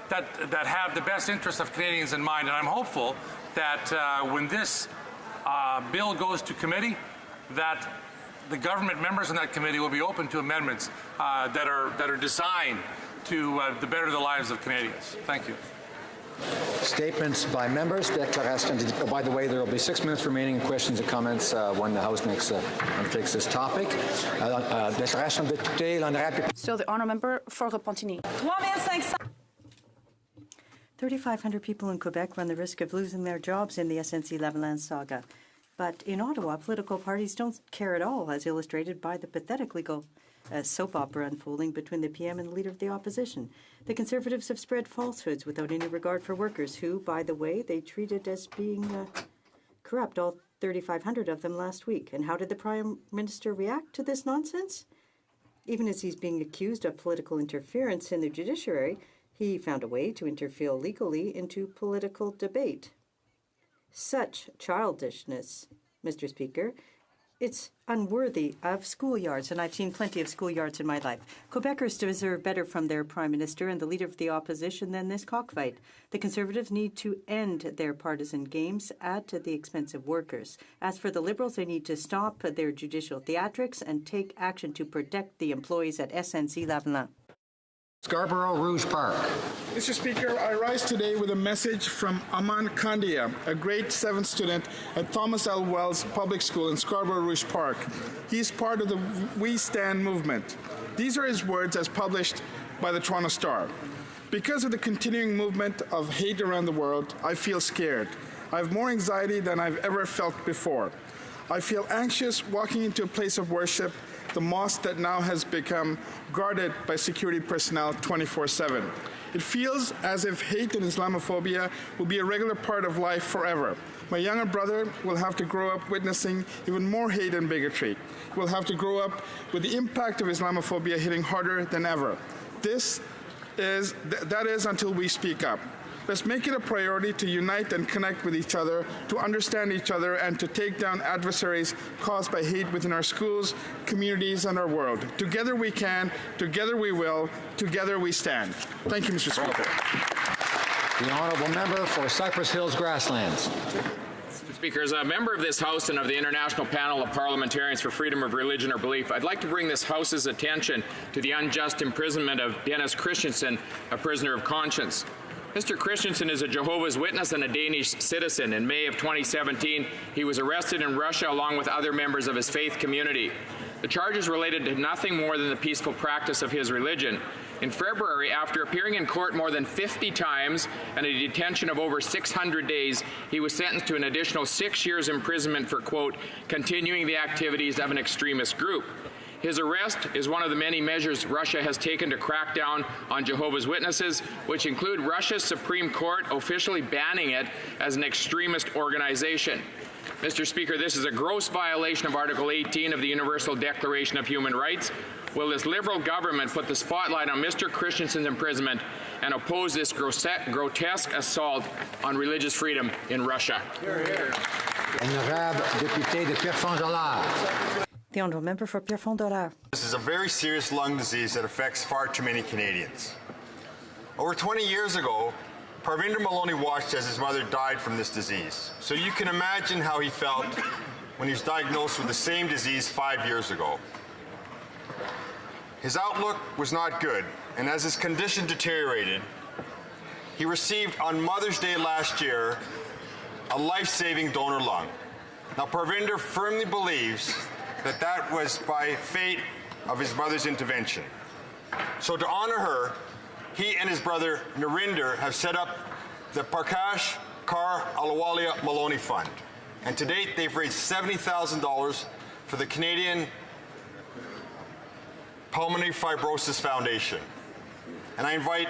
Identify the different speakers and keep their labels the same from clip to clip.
Speaker 1: that have the best interests of Canadians in mind. And I'm hopeful that when this bill goes to committee, that the government members in that committee will be open to amendments that are designed to better the lives of Canadians. Thank you.
Speaker 2: Statements by members. By the way, there will be 6 minutes remaining in questions and comments when the House undertakes this topic.
Speaker 3: So the honourable member for Repentigny.
Speaker 4: 3,500 people in Quebec run the risk of losing their jobs in the SNC-Lavalin saga. But in Ottawa, political parties don't care at all, as illustrated by the pathetic legal soap opera unfolding between the PM and the Leader of the Opposition. The Conservatives have spread falsehoods without any regard for workers who, by the way, they treated as being corrupt, all 3,500 of them last week. And how did the Prime Minister react to this nonsense? Even as he's being accused of political interference in the judiciary, he found a way to interfere legally into political debate. Such childishness, Mr. Speaker, it's unworthy of schoolyards, and I've seen plenty of schoolyards in my life. Quebecers deserve better from their Prime Minister and the Leader of the Opposition than this cockfight. The Conservatives need to end their partisan games at the expense of workers. As for the Liberals, they need to stop their judicial theatrics and take action to protect the employees at SNC-Lavalin.
Speaker 2: Scarborough Rouge Park.
Speaker 5: Mr. Speaker, I rise today with a message from Aman Kandia, a grade 7 student at Thomas L. Wells Public School in Scarborough Rouge Park. He is part of the We Stand movement. These are his words as published by the Toronto Star. Because of the continuing movement of hate around the world, I feel scared. I have more anxiety than I've ever felt before. I feel anxious walking into a place of worship, the mosque that now has become guarded by security personnel 24/7. It feels as if hate and Islamophobia will be a regular part of life forever. My younger brother will have to grow up witnessing even more hate and bigotry. He will have to grow up with the impact of Islamophobia hitting harder than ever. That is until we speak up. Let's make it a priority to unite and connect with each other, to understand each other, and to take down adversaries caused by hate within our schools, communities, and our world. Together we can, together we will, together we stand. Thank you, Mr. Speaker.
Speaker 2: The honourable member for Cypress Hills Grasslands.
Speaker 6: Mr. Speaker, as a member of this House and of the International Panel of Parliamentarians for Freedom of Religion or Belief, I'd like to bring this House's attention to the unjust imprisonment of Dennis Christensen, a prisoner of conscience. Mr. Christensen is a Jehovah's Witness and a Danish citizen. In May of 2017, he was arrested in Russia along with other members of his faith community. The charges related to nothing more than the peaceful practice of his religion. In February, after appearing in court more than 50 times and a detention of over 600 days, he was sentenced to an additional 6 years imprisonment for, quote, continuing the activities of an extremist group. His arrest is one of the many measures Russia has taken to crack down on Jehovah's Witnesses, which include Russia's Supreme Court officially banning it as an extremist organization. Mr. Speaker, this is a gross violation of Article 18 of the Universal Declaration of Human Rights. Will this Liberal government put the spotlight on Mr. Christensen's imprisonment and oppose this grotesque assault on religious freedom in Russia?
Speaker 2: Honorable député de Pierrefonds-Dollard.
Speaker 4: The honourable member for Pierrefonds-Dollard.
Speaker 7: This is a very serious lung disease that affects far too many Canadians. Over 20 years ago, Parvinder Maloney watched as his mother died from this disease. So you can imagine how he felt when he was diagnosed with the same disease 5 years ago. His outlook was not good, and as his condition deteriorated, he received on Mother's Day last year a life-saving donor lung. Now, Parvinder firmly believes that was by fate of his mother's intervention. So to honor her, he and his brother Narinder have set up the Prakash Kar Ahluwalia Maloney Fund. And to date, they've raised $70,000 for the Canadian Pulmonary Fibrosis Foundation. And I invite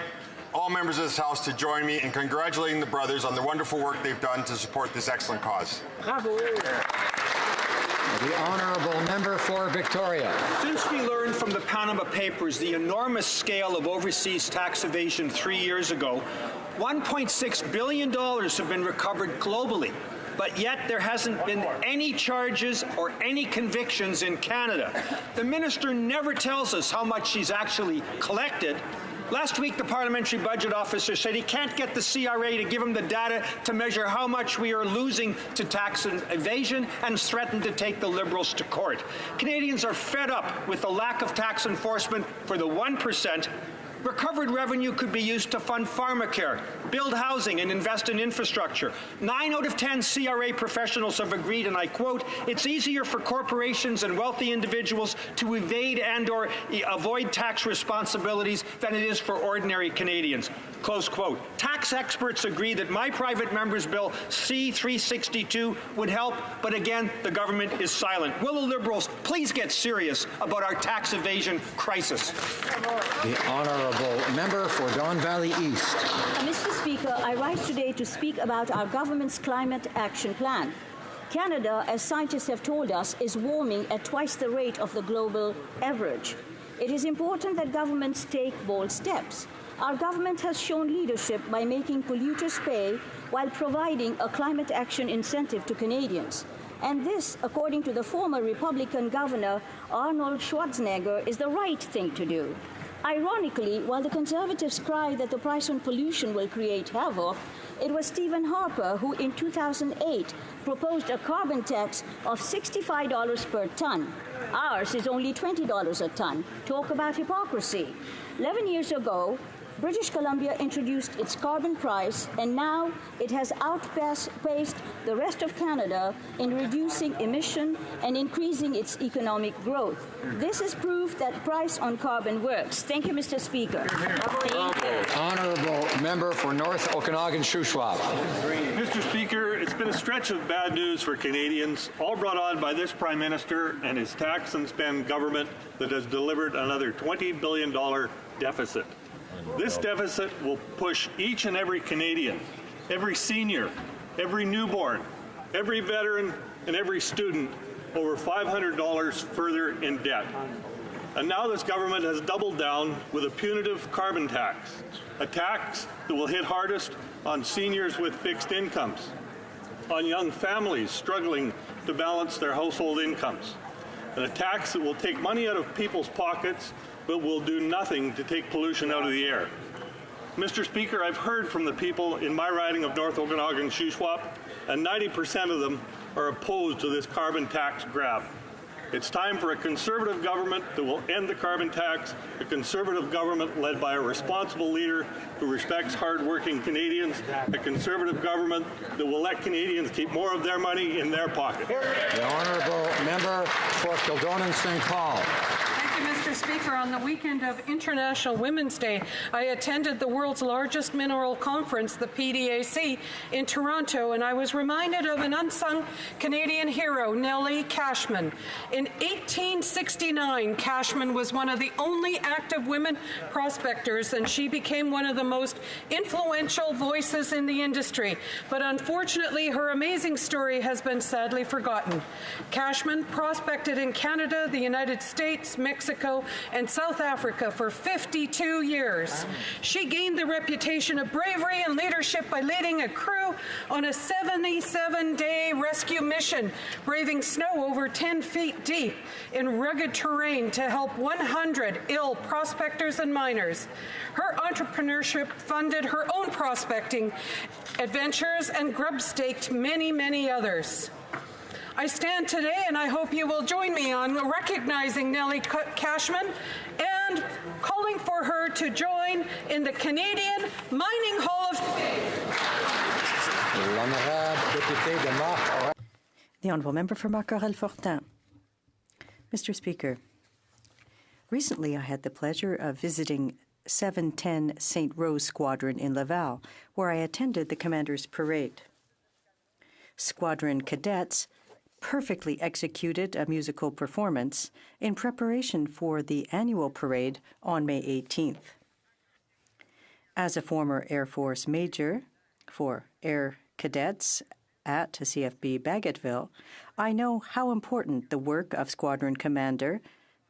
Speaker 7: all members of this House to join me in congratulating the brothers on the wonderful work they've done to support this excellent cause.
Speaker 2: Bravo. The honourable member for Victoria.
Speaker 8: Since we learned from the Panama Papers the enormous scale of overseas tax evasion 3 years ago, $1.6 billion have been recovered globally, but yet there hasn't been any charges or any convictions in Canada. The minister never tells us how much she's actually collected, Last week, the parliamentary budget officer said he can't get the CRA to give him the data to measure how much we are losing to tax evasion and threatened to take the Liberals to court. Canadians are fed up with the lack of tax enforcement for the 1%. Recovered revenue could be used to fund pharmacare, build housing, and invest in infrastructure. 9 out of 10 CRA professionals have agreed, and I quote, "It's easier for corporations and wealthy individuals to evade and/or avoid tax responsibilities than it is for ordinary Canadians." Close quote. Tax experts agree that my private member's bill, C-362, would help, but again, the government is silent. Will the Liberals please get serious about our tax evasion crisis?
Speaker 2: The honourable member for Don Valley East.
Speaker 9: Mr. Speaker, I rise today to speak about our government's climate action plan. Canada, as scientists have told us, is warming at twice the rate of the global average. It is important that governments take bold steps. Our government has shown leadership by making polluters pay while providing a climate action incentive to Canadians. And this, according to the former Republican governor Arnold Schwarzenegger, is the right thing to do. Ironically, while the Conservatives cry that the price on pollution will create havoc, it was Stephen Harper who in 2008 proposed a carbon tax of $65 per ton. Ours is only $20 a ton. Talk about hypocrisy. 11 years ago, British Columbia introduced its carbon price, and now it has outpaced the rest of Canada in reducing emission and increasing its economic growth. This is proof that price on carbon works. Thank you, Mr. Speaker.
Speaker 2: Honourable member for North Okanagan-Shuswap.
Speaker 10: Mr. Speaker, it's been a stretch of bad news for Canadians, all brought on by this Prime Minister and his tax and spend government that has delivered another $20 billion deficit. This deficit will push each and every Canadian, every senior, every newborn, every veteran, and every student over $500 further in debt. And now this government has doubled down with a punitive carbon tax, a tax that will hit hardest on seniors with fixed incomes, on young families struggling to balance their household incomes, and a tax that will take money out of people's pockets but will do nothing to take pollution out of the air. Mr. Speaker, I've heard from the people in my riding of North Okanagan-Shuswap, and 90% of them are opposed to this carbon tax grab. It's time for a Conservative government that will end the carbon tax, a Conservative government led by a responsible leader who respects hard-working Canadians, a Conservative government that will let Canadians keep more of their money in their pocket.
Speaker 2: The honourable member for Kildonan-St. Paul.
Speaker 11: Mr. Speaker, on the weekend of International Women's Day, I attended the world's largest mineral conference, the PDAC, in Toronto, and I was reminded of an unsung Canadian hero, Nellie Cashman. In 1869, Cashman was one of the only active women prospectors, and she became one of the most influential voices in the industry. But unfortunately, her amazing story has been sadly forgotten. Cashman prospected in Canada, the United States, Mexico, and South Africa for 52 years. She gained the reputation of bravery and leadership by leading a crew on a 77-day rescue mission, braving snow over 10 feet deep in rugged terrain to help 100 ill prospectors and miners. Her entrepreneurship funded her own prospecting adventures and grub-staked many, many others. I stand today, and I hope you will join me on recognizing Nellie Cashman and calling for her to join in the Canadian Mining Hall of Fame.
Speaker 4: The honourable member for Marc-Aurèle-Fortin. Mr. Speaker, recently I had the pleasure of visiting 710 St. Rose Squadron in Laval, where I attended the Commander's Parade. Squadron cadets perfectly executed a musical performance in preparation for the annual parade on May 18th. As a former Air Force major for Air Cadets at CFB Bagotville, I know how important the work of Squadron Commander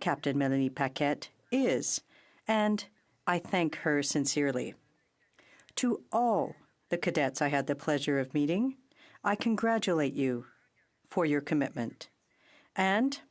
Speaker 4: Captain Melanie Paquette is, and I thank her sincerely. To all the cadets I had the pleasure of meeting, I congratulate you for your commitment. And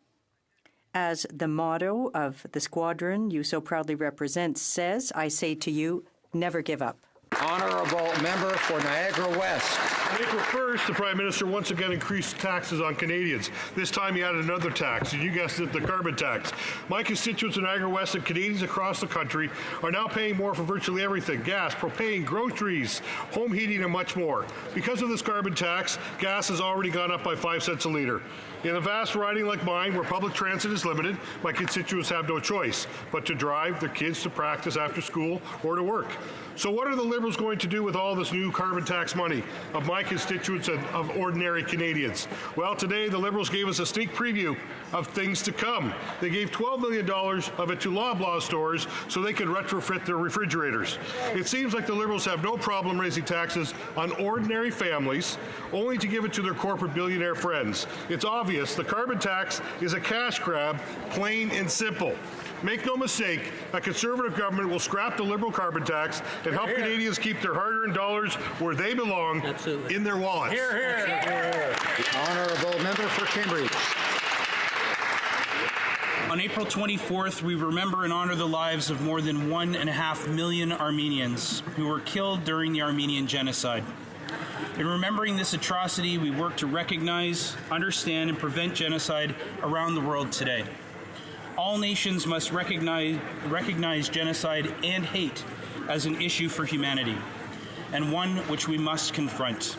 Speaker 4: As the motto of the squadron you so proudly represent says, I say to you, never give up.
Speaker 2: Honourable member for Niagara West.
Speaker 12: On April 1st, the Prime Minister once again increased taxes on Canadians. This time he added another tax, and you guessed it, the carbon tax. My constituents in Niagara West and Canadians across the country are now paying more for virtually everything: gas, propane, groceries, home heating, and much more. Because of this carbon tax, gas has already gone up by 5 cents a litre. In a vast riding like mine, where public transit is limited, my constituents have no choice but to drive their kids to practice after school or to work. So what are the Liberals going to do with all this new carbon tax money of my constituents and of ordinary Canadians? Well, today the Liberals gave us a sneak preview of things to come. They gave $12 million of it to Loblaw stores so they could retrofit their refrigerators. It seems like the Liberals have no problem raising taxes on ordinary families, only to give it to their corporate billionaire friends. It's obvious the carbon tax is a cash grab, plain and simple. Make no mistake, a Conservative government will scrap the Liberal carbon tax and help Canadians keep their hard-earned dollars where they belong, in their wallets.
Speaker 2: Hear, hear. The honourable member for Cambridge.
Speaker 13: On April 24th, we remember and honor the lives of more than 1.5 million Armenians who were killed during the Armenian genocide. In remembering this atrocity, we work to recognize, understand, and prevent genocide around the world today. All nations must recognize genocide and hate as an issue for humanity, and one which we must confront.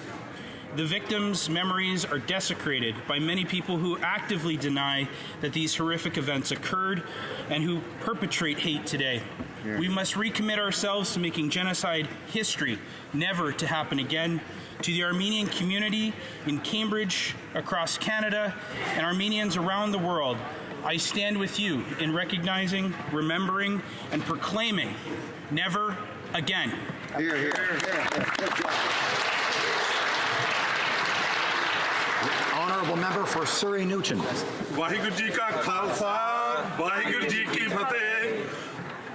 Speaker 13: The victims' memories are desecrated by many people who actively deny that these horrific events occurred and who perpetrate hate today. We must recommit ourselves to making genocide history, never to happen again. To the Armenian community in Cambridge, across Canada, and Armenians around the world, I stand with you in recognizing, remembering, and proclaiming never again.
Speaker 2: Hear, hear. Good job. Honourable member for Surrey Newton.
Speaker 14: Vaheguru Ji ka Khalsa, Vaheguru Ji ki Fateh.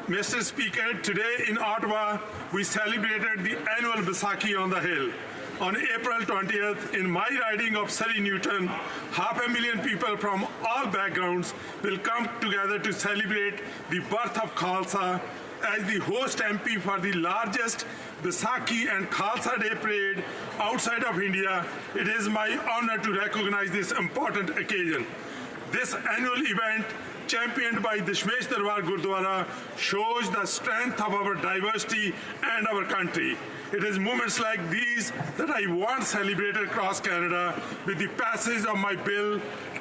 Speaker 14: Mr. Speaker, today in Ottawa, we celebrated the annual Baisakhi on the Hill. On April 20th, in my riding of Surrey Newton, 500,000 people from all backgrounds will come together to celebrate the birth of Khalsa. As the host MP for the largest Baisakhi and Khalsa Day parade outside of India, it is my honor to recognize this important occasion. This annual event, championed by Dashmesh Darbar Gurdwara, shows the strength of our diversity and our country. It is moments like these that I want celebrated across Canada with the passage of my bill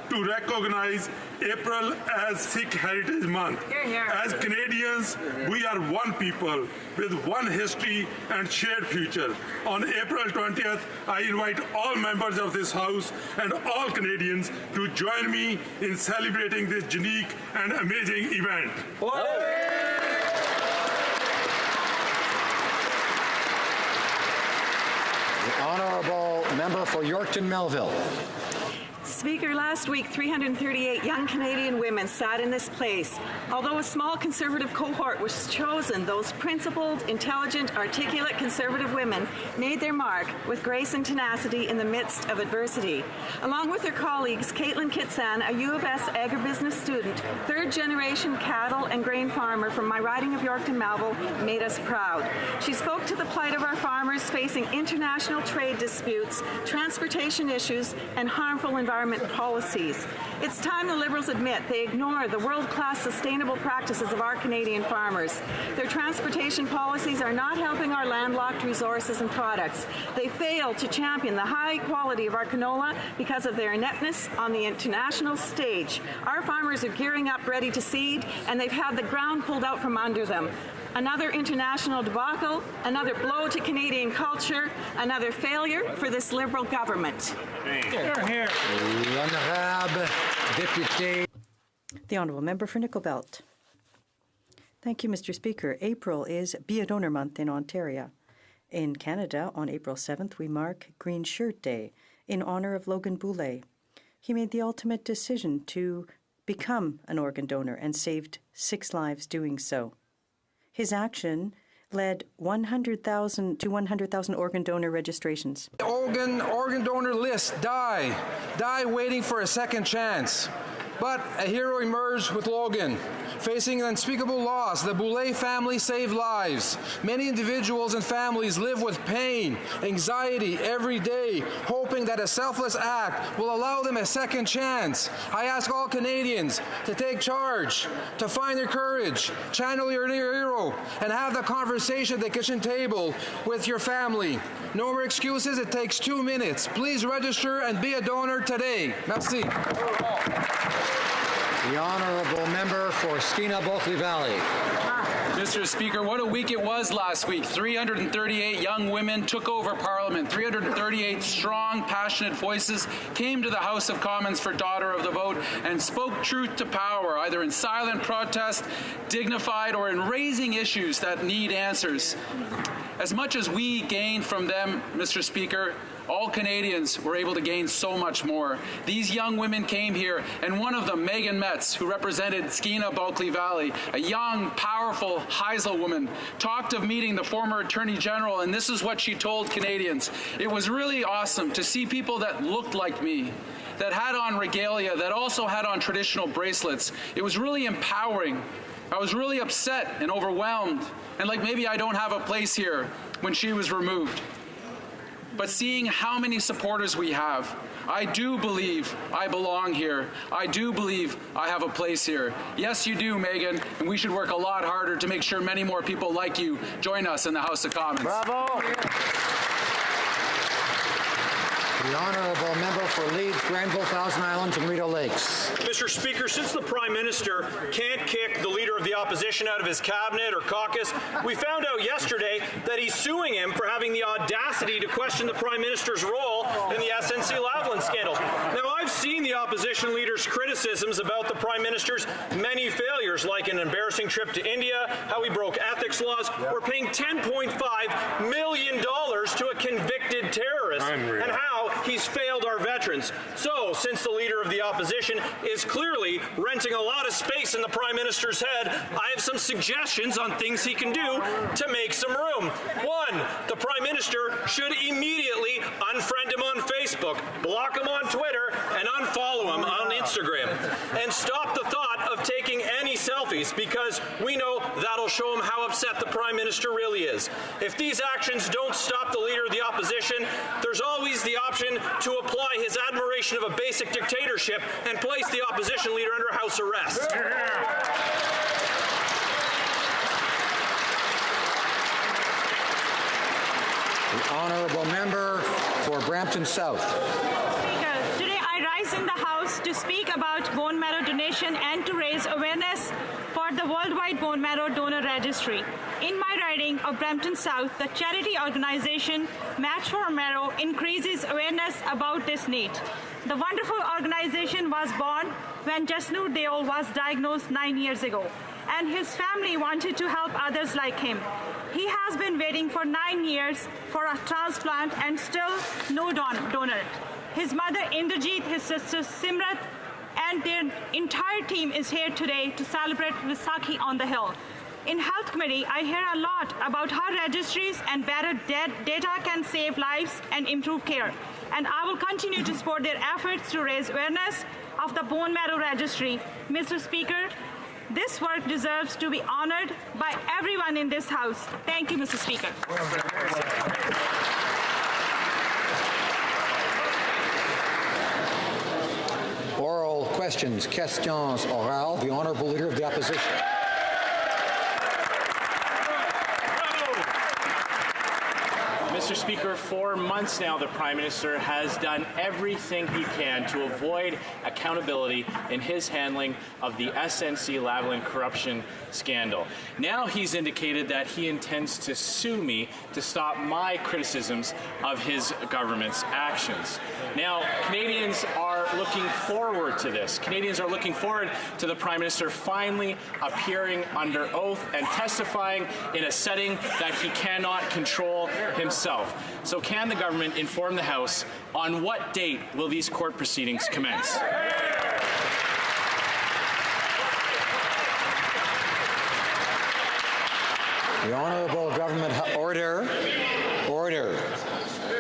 Speaker 14: to recognize April as Sikh Heritage Month.
Speaker 11: Hear, hear.
Speaker 14: As Canadians, we are one people with one history and shared future. On April 20th, I invite all members of this House and all Canadians to join me in celebrating this unique and amazing event.
Speaker 2: The honourable member for Yorkton Melville.
Speaker 15: Speaker, last week 338 young Canadian women sat in this place. Although a small Conservative cohort was chosen, those principled, intelligent, articulate Conservative women made their mark with grace and tenacity in the midst of adversity. Along with their colleagues, Caitlin Kitsan, a U of S agribusiness student, third-generation cattle and grain farmer from my riding of Yorkton Melville, made us proud. She spoke to the plight of our farmers facing international trade disputes, transportation issues, and harmful environment policies. It's time the Liberals admit they ignore the world-class sustainable practices of our Canadian farmers. Their transportation policies are not helping our landlocked resources and products. They fail to champion the high quality of our canola because of their ineptness on the international stage. Our farmers are gearing up ready to seed, and they've had the ground pulled out from under them. Another international debacle, another blow to Canadian culture, another failure for this Liberal government.
Speaker 2: L'honorable député.
Speaker 4: The Honourable Member for Nickel Belt. Thank you, Mr. Speaker. April is Be a Donor Month in Ontario. In Canada, on April 7th, we mark Green Shirt Day in honour of Logan Boulet. He made the ultimate decision to become an organ donor and saved 6 lives doing so. His action led 100,000 organ donor registrations.
Speaker 16: Organ donor list die waiting for a second chance. But a hero emerged with Logan. Facing an unspeakable loss, the Boulay family saved lives. Many individuals and families live with pain, anxiety every day, hoping that a selfless act will allow them a second chance. I ask all Canadians to take charge, to find their courage, channel your hero, and have the conversation at the kitchen table with your family. No more excuses. It takes 2 minutes. Please register and be a donor today. Merci.
Speaker 2: The honourable member for Skeena-Bulkley Valley.
Speaker 17: Mr. Speaker, what a week it was last week. 338 young women took over Parliament. 338 strong, passionate voices came to the House of Commons for Daughter of the Vote and spoke truth to power, either in silent protest, dignified, or in raising issues that need answers. As much as we gained from them, Mr. Speaker, all Canadians were able to gain so much more. These young women came here, and one of them, Megan Metz, who represented Skeena-Bulkley Valley, a young, powerful Heisel woman, talked of meeting the former Attorney General, and this is what she told Canadians. It was really awesome to see people that looked like me, that had on regalia, that also had on traditional bracelets. It was really empowering. I was really upset and overwhelmed, and like maybe I don't have a place here when she was removed. But seeing how many supporters we have, I do believe I belong here. I do believe I have a place here. Yes, you do, Megan, and we should work a lot harder to make sure many more people like you join us in the House of Commons.
Speaker 2: Bravo! The honourable member for Leeds, Granville, Thousand Islands, and Rideau Lakes.
Speaker 8: Mr. Speaker, since the Prime Minister can't kick the Leader of the Opposition out of his cabinet or caucus, we found out yesterday that he's suing him for having the audacity to question the Prime Minister's role in the SNC-Lavalin scandal. Now, I've seen the Opposition Leader's criticisms about the Prime Minister's many failures, like an embarrassing trip to India, how he broke ethics laws, or paying $10.5 million to a convicted terrorist, and how he's failed our veterans. So, since the Leader of the Opposition is clearly renting a lot of space in the Prime Minister's head, I have some suggestions on things he can do to make some room. One, the Prime Minister should immediately unfriend him on Facebook, block him on Twitter, and unfollow him on Instagram. And stop the thought of taking any selfies, because we know that'll show him how upset the Prime Minister really is. If these actions don't stop the Leader of the Opposition, there's always the option to apply his admiration of a basic dictatorship and place the Opposition Leader under house arrest.
Speaker 2: The honourable member for Brampton South.
Speaker 18: Speaker, today I rise in the House to speak about bone marrow donation and to raise awareness for the Worldwide Bone Marrow Donor Registry. In my riding of Brampton South, the charity organization Match for Marrow increases awareness about this need. The wonderful organization was born when Jasnoor Deol was diagnosed 9 years ago, and his family wanted to help others like him. He has been waiting for 9 years for a transplant and still no donor. His mother Indrajit, his sister Simrat, and their entire team is here today to celebrate Vaisakhi on the Hill. In Health Committee, I hear a lot about how registries and better data can save lives and improve care. And I will continue to support their efforts to raise awareness of the Bone Marrow Registry. Mr. Speaker, this work deserves to be honored by everyone in this House. Thank you, Mr. Speaker.
Speaker 2: Oral questions, questions orales. The honourable Leader of the Opposition.
Speaker 19: Mr. Speaker, for months now, the Prime Minister has done everything he can to avoid accountability in his handling of the SNC-Lavalin corruption scandal. Now he's indicated that he intends to sue me to stop my criticisms of his government's actions. Now, Canadians are looking forward to this. Canadians are looking forward to the Prime Minister finally appearing under oath and testifying in a setting that he cannot control himself. So can the government inform the House on what date will these court proceedings commence?
Speaker 2: The Honourable Government Order.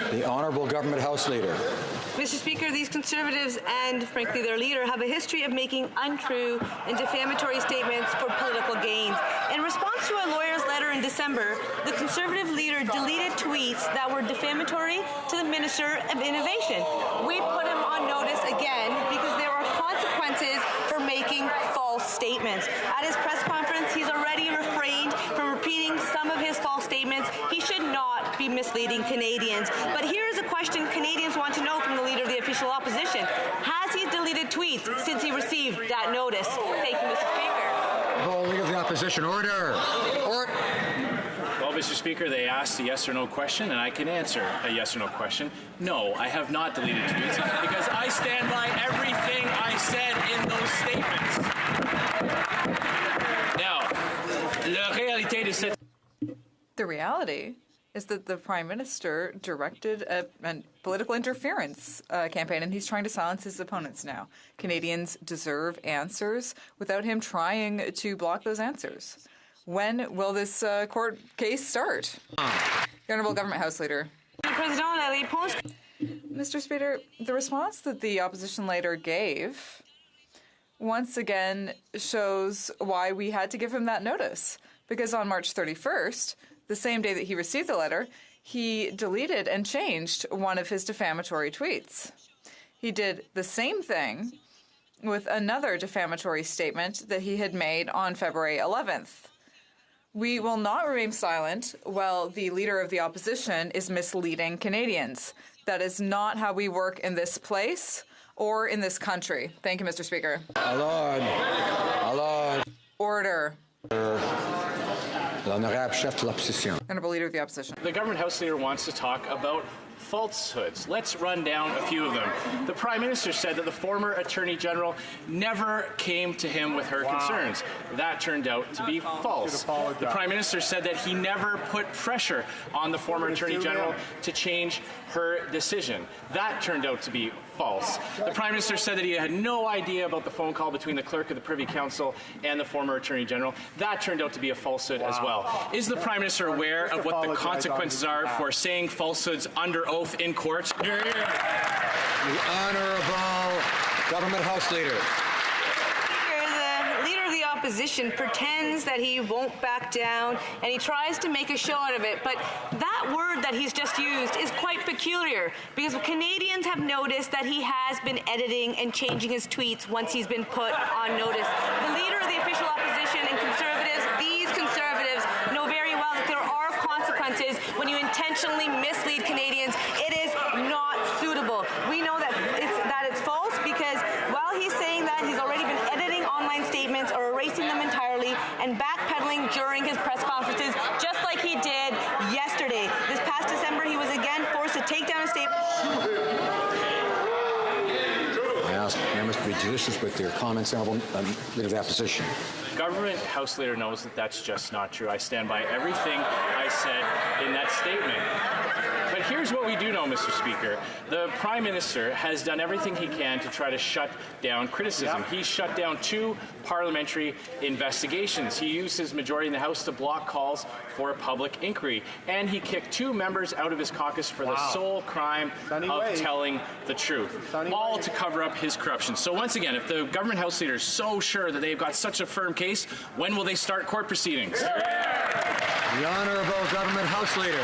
Speaker 2: The Honourable Government House Leader.
Speaker 20: Mr. Speaker, these Conservatives and, frankly, their leader have a history of making untrue and defamatory statements for political gains. In response to a lawyer's letter in December, the Conservative leader deleted tweets that were defamatory to the Minister of Innovation. We put him on notice again because there are consequences for making false statements. At his press conference, he's already refrained from repeating some of his false statements. He should not be misleading Canadians. But here is a question Canadians want to know from the Leader of the Official Opposition. Has he deleted tweets since he received that notice? Thank you, Mr. Speaker.
Speaker 2: The Leader of the Opposition, order.
Speaker 19: Well, Mr. Speaker, they asked a yes or no question, and I can answer a yes or no question. No, I have not deleted tweets because I stand by everything I said in those statements. Now, la réalité de cette...
Speaker 21: The reality is that the Prime Minister directed a political interference campaign, and he's trying to silence his opponents now. Canadians deserve answers without him trying to block those answers. When will this court case start? The Honourable Government House Leader. Mr. Speaker, the response that the opposition leader gave once again shows why we had to give him that notice. Because on March 31st, the same day that he received the letter, he deleted and changed one of his defamatory tweets. He did the same thing with another defamatory statement that he had made on February 11th. We will not remain silent while the Leader of the Opposition is misleading Canadians. That is not how we work in this place or in this country. Thank you, Mr. Speaker. Order.
Speaker 2: L'honorable chef de l'opposition.
Speaker 21: Honourable Leader of the Opposition.
Speaker 19: The Government House Leader wants to talk about falsehoods. Let's run down a few of them. The Prime Minister said that the former Attorney General never came to him with her concerns. That turned out to be false. The Prime Minister said that he never put pressure on the former Attorney General to change her decision. That turned out to be false. The Prime Minister said that he had no idea about the phone call between the Clerk of the Privy Council and the former Attorney General. That turned out to be a falsehood as well. Is the Prime Minister aware of what the consequences are for saying falsehoods under oath in court?
Speaker 2: The Honourable Government House Leader.
Speaker 20: The Leader of the Opposition pretends that he won't back down, and he tries to make a show out of it, but that word that he's just used is quite peculiar, because Canadians have noticed that he has been editing and changing his tweets once he's been put on notice. The Leader of the Official Opposition and Conservatives, these Conservatives, know very well that there are consequences when you intentionally mislead Canadians. It is not suitable. We know that it's false because while he's saying that, he's already been editing online statements or erasing them entirely and backpedaling during his press conferences, just like he did yesterday. This past December, he was again forced to take down a statement.
Speaker 2: I ask members to be judicious with their comments, Honourable Leader of the Opposition.
Speaker 19: Government House Leader knows that that's just not true. I stand by everything I said in that statement. But here's what we do know, Mr. Speaker. The Prime Minister has done everything he can to try to shut down criticism. He shut down 2 parliamentary investigations. He used his majority in the House to block calls for a public inquiry. And he kicked 2 members out of his caucus for the sole crime of telling the truth, all to cover up his corruption. So once again, if the Government House Leader is so sure that they've got such a firm case, when will they start court proceedings?
Speaker 2: The Honourable Government House Leader.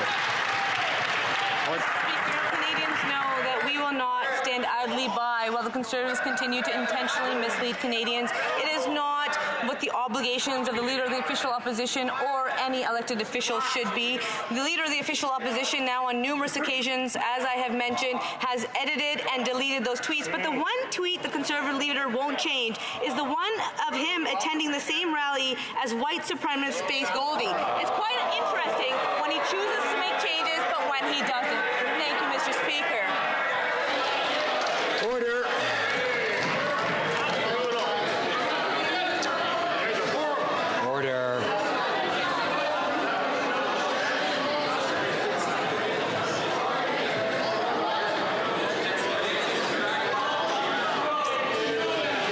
Speaker 20: Canadians know that we will not stand idly by while the Conservatives continue to intentionally mislead Canadians. It is not what the obligations of the Leader of the Official Opposition or any elected official should be. The Leader of the Official Opposition now on numerous occasions, as I have mentioned, has edited and deleted those tweets. But the one tweet the Conservative leader won't change is the one of him attending the same rally as white supremacist Faith Goldie. It's quite interesting when he chooses to make changes, but when he doesn't. Thank you, Mr. Speaker.
Speaker 2: Order. Order.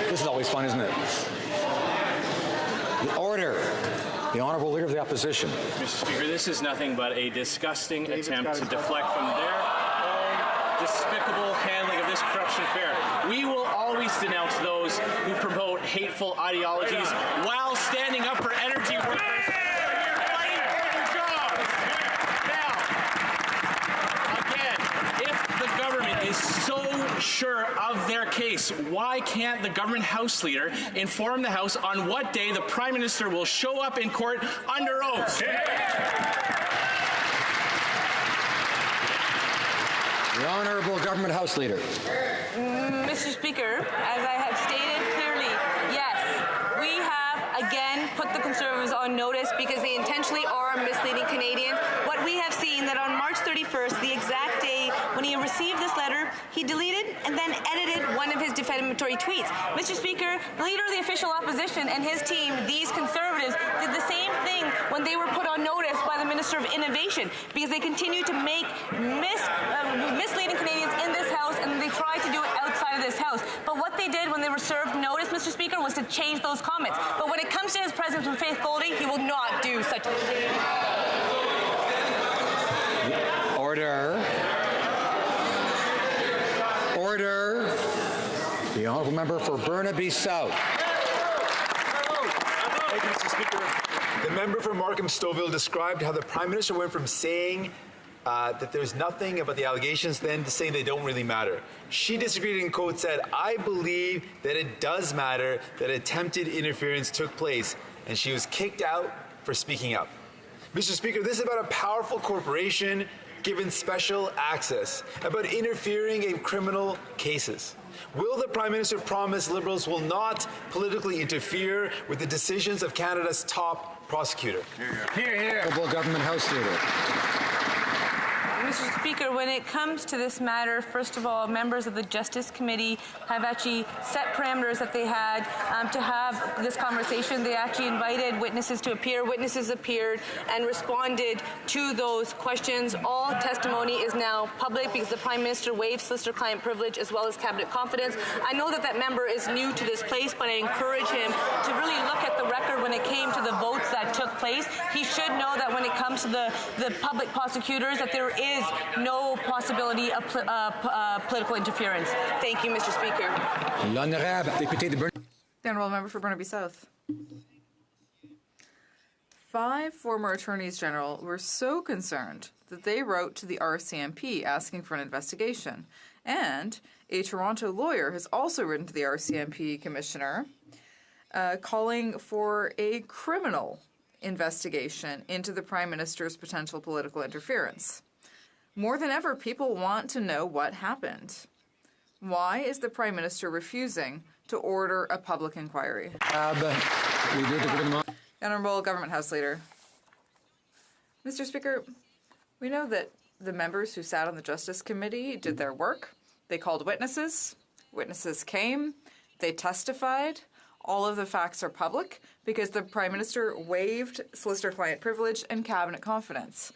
Speaker 2: This is always fun, isn't it? The order. The Honourable Leader of the Opposition.
Speaker 19: Mr. Speaker, this is nothing but a disgusting attempt to deflect from their own despicable handling of this corruption affair. We will always denounce those who promote hateful ideologies while standing up for energy workers fighting for their jobs. Now, again, if the government is so sure of their case, why can't the government House Leader inform the House on what day the Prime Minister will show up in court under oath?
Speaker 2: The Honourable Government House Leader.
Speaker 20: Mr. Speaker, as I have stated clearly, yes, we have again put the Conservatives on notice because they intentionally are misleading Canadians. What we have seen that on March 31st, the exact day when he received this letter, he deleted and then edited one of his defamatory tweets. Mr. Speaker, the Leader of the Official Opposition and his team, these Conservatives, did the same thing when they were put on notice by the Minister of Innovation because they continue to make misleading Canadians in this House, and they try to do it outside of this House. But what they did when they were served notice, Mr. Speaker, was to change those comments. But when it comes to his presence with Faith Goldie, he will not do such a thing.
Speaker 2: Order. Order. The Honourable Member for Burnaby South.
Speaker 1: Thank you, Mr. Speaker. The member for Markham-Stouffville described how the Prime Minister went from saying that there's nothing about the allegations then to saying they don't really matter. She disagreed and, quote, said, "I believe that it does matter that attempted interference took place," and she was kicked out for speaking up. Mr. Speaker, this is about a powerful corporation given special access, about interfering in criminal cases. Will the Prime Minister promise Liberals will not politically interfere with the decisions of Canada's top prosecutor?
Speaker 2: Hear, hear. Honourable Government House Leader.
Speaker 20: Mr. Speaker, when it comes to this matter, first of all, members of the Justice Committee have actually set parameters that they had to have this conversation. They actually invited witnesses to appear. Witnesses appeared and responded to those questions. All testimony is now public because the Prime Minister waived solicitor-client privilege as well as cabinet confidence. I know that that member is new to this place, but I encourage him to really look at the record when it came to the votes that took place. He should know that when it comes to the public prosecutors, that there is no possibility of political interference. Thank you, Mr. Speaker.
Speaker 21: The Honourable Member for Burnaby South. 5 former attorneys general were so concerned that they wrote to the RCMP asking for an investigation. And a Toronto lawyer has also written to the RCMP commissioner calling for a criminal investigation into the Prime Minister's potential political interference. More than ever, people want to know what happened. Why is the Prime Minister refusing to order a public inquiry? Honourable Government House Leader. Mr. Speaker, we know that the members who sat on the Justice Committee did their work. They called witnesses. Witnesses came. They testified. All of the facts are public because the Prime Minister waived solicitor-client privilege and cabinet confidence.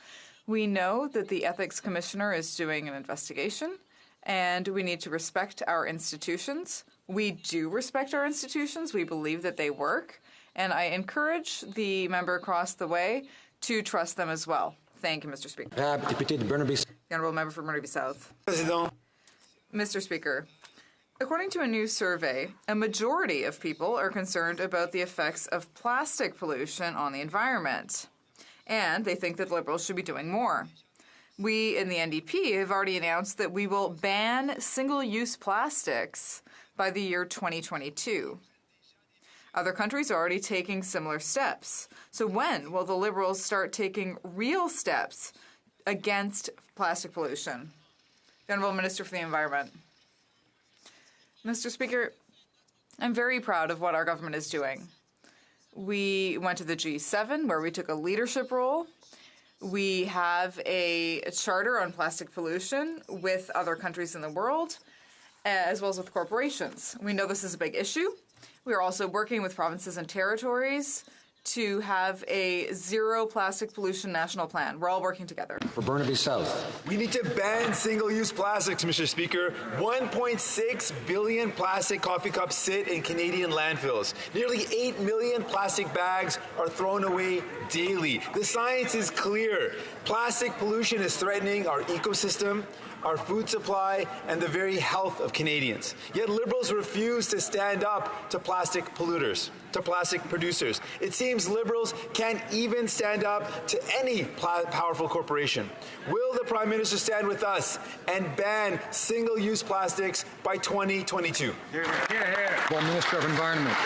Speaker 21: We know that the Ethics Commissioner is doing an investigation, and we need to respect our institutions. We do respect our institutions. We believe that they work, and I encourage the member across the way to trust them as well. Thank you, Mr. Speaker. The Honourable Member for Burnaby South. Mr. Speaker, according to a new survey, a majority of people are concerned about the effects of plastic pollution on the environment. And they think that Liberals should be doing more. We in the NDP have already announced that we will ban single-use plastics by the year 2022. Other countries are already taking similar steps. So when will the Liberals start taking real steps against plastic pollution? The Honourable Minister for the Environment. Mr. Speaker, I'm very proud of what our government is doing. We went to the G7, where we took a leadership role. We have a charter on plastic pollution with other countries in the world, as well as with corporations. We know this is a big issue. We are also working with provinces and territories to have a zero plastic pollution national plan. We're all working together.
Speaker 2: For Burnaby South.
Speaker 1: We need to ban single-use plastics, Mr. Speaker. 1.6 billion plastic coffee cups sit in Canadian landfills. Nearly 8 million plastic bags are thrown away daily. The science is clear. Plastic pollution is threatening our ecosystem, our food supply, and the very health of Canadians. Yet Liberals refuse to stand up to plastic polluters, to plastic producers. It seems Liberals can't even stand up to any powerful corporation. Will the Prime Minister stand with us and ban single-use plastics by 2022?
Speaker 2: Well, Minister of Environment.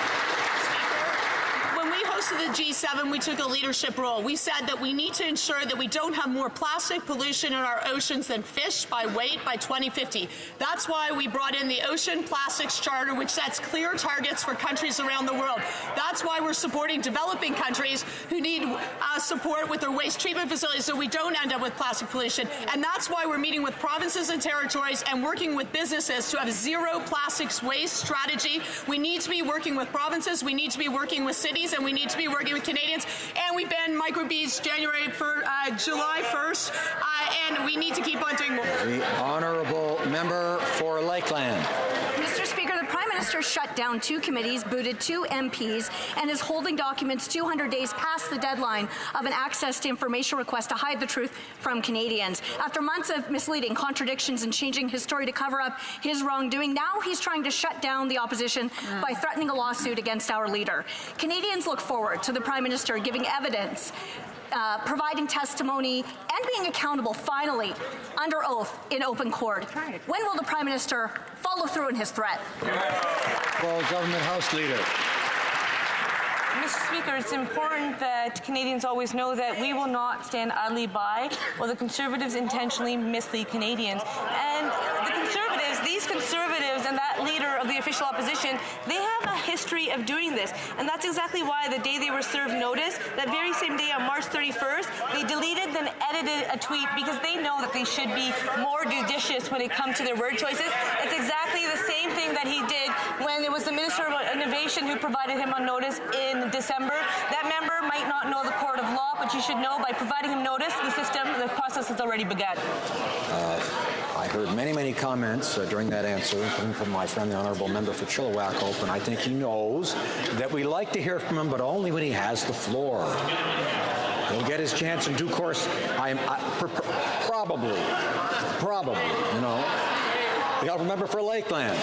Speaker 3: When we hosted the G7, we took a leadership role. We said that we need to ensure that we don't have more plastic pollution in our oceans than fish by weight by 2050. That's why we brought in the Ocean Plastics Charter, which sets clear targets for countries around the world. That's why we're supporting developing countries who need support with their waste treatment facilities so we don't end up with plastic pollution. And that's why we're meeting with provinces and territories and working with businesses to have zero plastics waste strategy. We need to be working with provinces, we need to be working with cities, and we need to be working with Canadians. And we banned microbeads July 1st, and we need to keep on doing more.
Speaker 2: The honourable member for Lakeland.
Speaker 22: Mr. Speaker, the Prime Minister shut down 2 committees, booted 2 MPs, and is holding documents 200 days past the deadline of an access to information request to hide the truth from Canadians. After months of misleading contradictions and changing his story to cover up his wrongdoing, now he's trying to shut down the opposition by threatening a lawsuit against our leader. Canadians look forward to the Prime Minister giving evidence, providing testimony, and being accountable, finally, under oath in open court. When will the Prime Minister follow through on his threat?
Speaker 2: Well, Government House Leader.
Speaker 20: Mr. Speaker, it's important that Canadians always know that we will not stand idly by while the Conservatives intentionally mislead Canadians. And these Conservatives and that leader of the official opposition, they have a history of doing this. And that's exactly why the day they were served notice, that very same day on March 31st, they deleted and edited a tweet because they know that they should be more judicious when it comes to their word choices. It's exactly the same thing that he did when it was the Minister of Innovation who provided him on notice in December. That member might not know the court of law, but you should know by providing him notice, the process has already begun.
Speaker 2: I heard many comments during that answer, including from my friend, the honourable member for Chilliwack, and I think he knows that we like to hear from him, but only when he has the floor. He'll get his chance in due course. Probably, you know. The honourable member for Lakeland.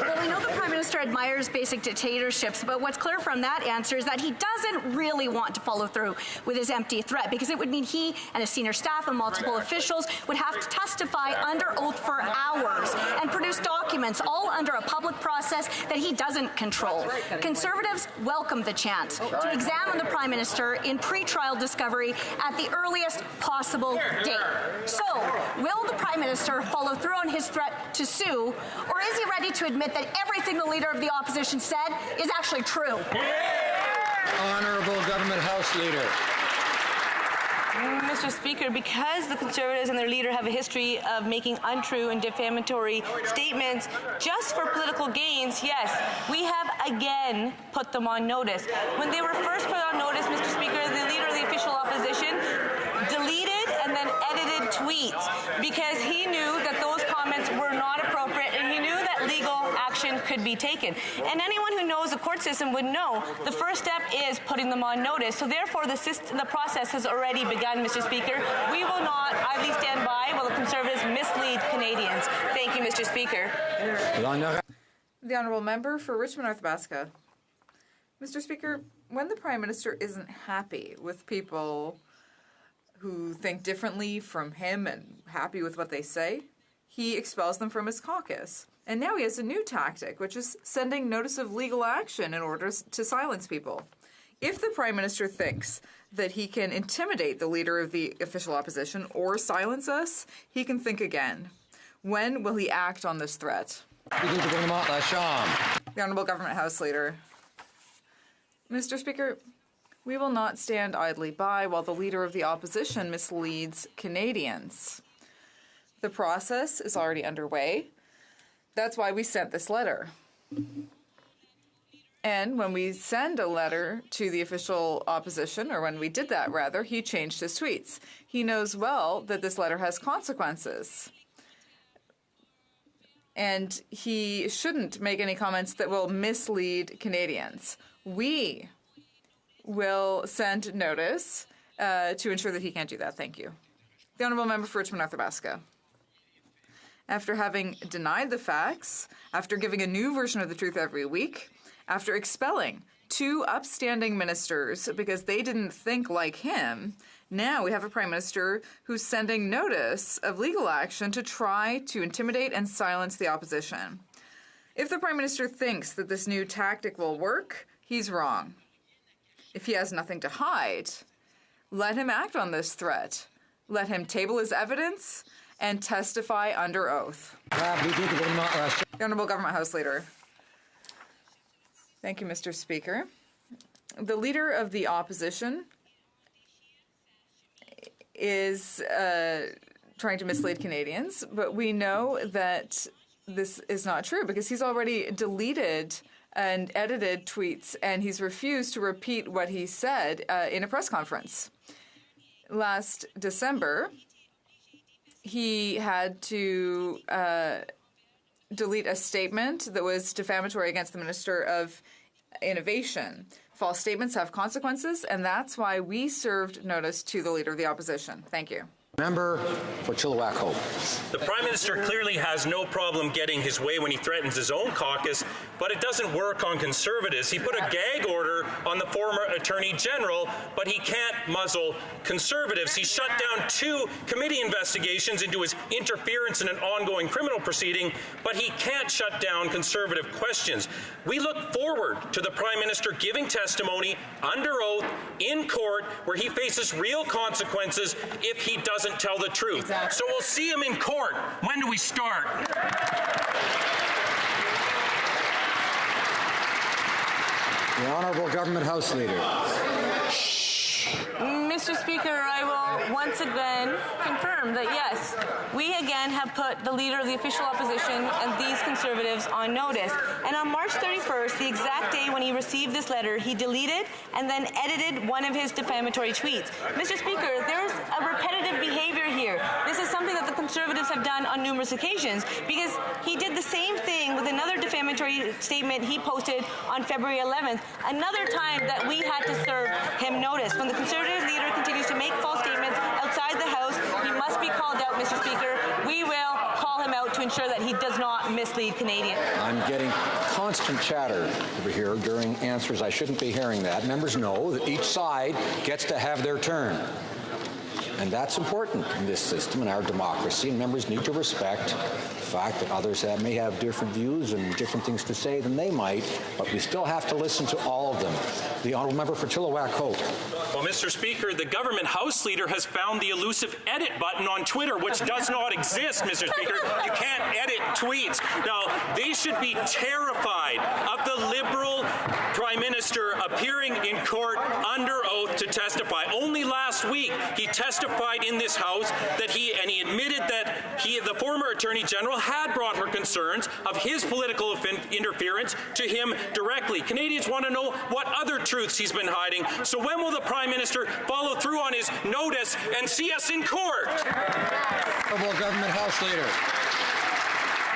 Speaker 22: Well, we know the Prime Minister admires basic dictatorships, but what's clear from that answer is that he doesn't really want to follow through with his empty threat, because it would mean he and his senior staff and multiple officials would have to testify under oath for hours and produce documents, all under a public process that he doesn't control. Conservatives welcome the chance to examine the Prime Minister in pre-trial discovery at the earliest possible date. So, will the Prime Minister follow through on his threat to sue, or is he ready to admit that everything the leader of the opposition said is actually true?
Speaker 2: Honourable Government House Leader.
Speaker 20: Mr. Speaker, because the Conservatives and their leader have a history of making untrue and defamatory statements just for political gains, yes, we have again put them on notice. When they were first put on notice, Mr. Speaker, the leader of the official opposition deleted and then edited tweets because he knew that those comments were not appropriate and he knew that legal action could be taken. And anyone who knows the court system would know the first step is putting them on notice. So therefore, the process has already begun, Mr. Speaker. We will not idly stand by while the Conservatives mislead Canadians. Thank you, Mr. Speaker.
Speaker 21: The honourable member for Richmond Arthabaska. Mr. Speaker, when the Prime Minister isn't happy with people who think differently from him and happy with what they say, he expels them from his caucus. And now he has a new tactic, which is sending notice of legal action in order to silence people. If the Prime Minister thinks that he can intimidate the leader of the official opposition or silence us, he can think again. When will he act on this threat? The Honourable Government House Leader. Mr. Speaker, we will not stand idly by while the leader of the opposition misleads Canadians. The process is already underway. That's why we sent this letter. And when we send a letter to the official opposition, or when we did that rather, he changed his tweets. He knows well that this letter has consequences. And he shouldn't make any comments that will mislead Canadians. We will send notice to ensure that he can't do that. Thank you. The Honourable Member for Richmond North Athabasca. After having denied the facts, after giving a new version of the truth every week, after expelling 2 upstanding ministers because they didn't think like him, now we have a Prime Minister who's sending notice of legal action to try to intimidate and silence the opposition. If the Prime Minister thinks that this new tactic will work, he's wrong. If he has nothing to hide, let him act on this threat. Let him table his evidence and testify under oath. The Honourable Government House Leader. Thank you, Mr. Speaker. The Leader of the Opposition is trying to mislead Canadians, but we know that this is not true because he's already deleted and edited tweets, and he's refused to repeat what he said in a press conference. Last December, he had to delete a statement that was defamatory against the Minister of Innovation. False statements have consequences, and that's why we served notice to the Leader of the Opposition. Thank you.
Speaker 2: Member for Chilliwack Hope.
Speaker 5: The Prime Minister clearly has no problem getting his way when he threatens his own caucus, but it doesn't work on Conservatives. He put a gag order on the former Attorney General, but he can't muzzle Conservatives. He shut down 2 committee investigations into his interference in an ongoing criminal proceeding, but he can't shut down Conservative questions. We look forward to the Prime Minister giving testimony under oath in court where he faces real consequences if he doesn't tell the truth. Exactly. So we'll see him in court. When do we start?
Speaker 2: The Honourable Government House Leader.
Speaker 20: Mr. Speaker, I will once again confirm that yes, we again have put the Leader of the Official Opposition and these Conservatives on notice. And on March 31st, the exact day when he received this letter, he deleted and then edited one of his defamatory tweets. Mr. Speaker, there's a repetitive behavior here. This is something that the Conservatives have done on numerous occasions because he did the same thing with another defamatory statement he posted on February 11th, another time that we had to serve him notice. When the Conservative leader continues to make false statements outside the House, he must be called out, Mr. Speaker. We will call him out to ensure that he does not mislead Canadians.
Speaker 2: I'm getting constant chatter over here during answers. I shouldn't be hearing that. Members know that each side gets to have their turn. And that's important in this system, in our democracy. And members need to respect the fact that others may have different views and different things to say than they might, but we still have to listen to all of them. The Honourable Member for Chilliwack Hope.
Speaker 5: Well, Mr. Speaker, the Government House Leader has found the elusive edit button on Twitter, which does not exist, Mr. Speaker. You can't edit tweets. Now, they should be terrified of the Liberal Prime Minister appearing in court under oath to testify. Only last week, he testified in this House that he admitted that the former Attorney General had brought her concerns of his political interference to him directly. Canadians want to know what other truths he's been hiding. So when will the Prime Minister follow through on his notice and see us in court?
Speaker 2: Honourable Government House Leader.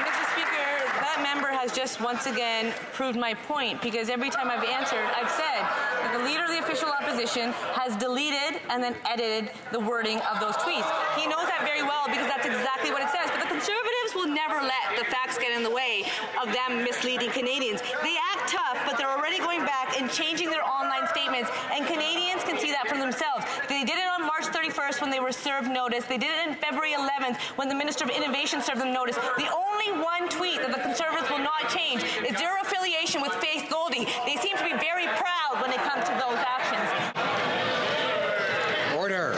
Speaker 20: Mr. Speaker, that member has just once again proved my point because every time I've answered, I've said that the Leader of the Official Opposition has deleted and then edited the wording of those tweets. He knows that very well because that's exactly what it says. But the Conservatives will never let the facts get in the way of them misleading Canadians. They act tough, but they're already going back and changing their online statements, and Canadians can see that for themselves. They did it on March 31st when they were served notice. They did it on February 11th when the Minister of Innovation served them notice. The only one tweet that the Conservatives will not change is their affiliation with Faith Goldie. They seem to be very proud when it comes to those actions.
Speaker 2: Order.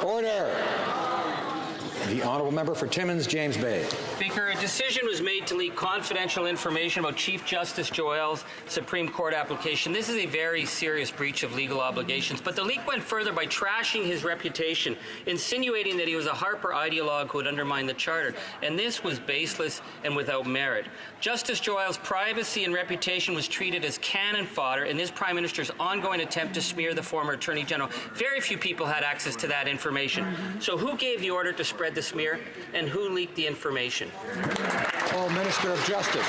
Speaker 2: Order. The honourable member for Timmins, James Bay.
Speaker 6: Speaker, a decision was made to leak confidential information about Chief Justice Joel's Supreme Court application. This is a very serious breach of legal obligations, but the leak went further by trashing his reputation, insinuating that he was a Harper ideologue who would undermine the Charter, and this was baseless and without merit. Justice Joel's privacy and reputation was treated as cannon fodder in this Prime Minister's ongoing attempt to smear the former Attorney General. Very few people had access to that information. So who gave the order to spread the smear, and who leaked the information?
Speaker 2: Oh, Minister of Justice.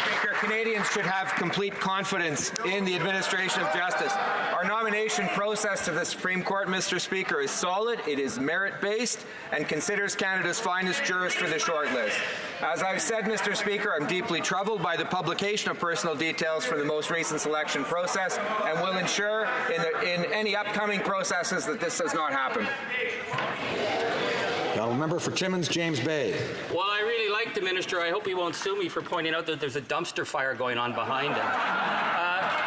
Speaker 7: Speaker, Canadians should have complete confidence in the administration of justice. Our nomination process to the Supreme Court, Mr. Speaker, is solid, it is merit-based, and considers Canada's finest jurists for the shortlist. As I've said, Mr. Speaker, I'm deeply troubled by the publication of personal details from the most recent selection process, and will ensure in any upcoming processes that this does not happen.
Speaker 2: The honourable member for Timmins, James Bay.
Speaker 6: Well, I really like the minister. I hope he won't sue me for pointing out that there's a dumpster fire going on behind him.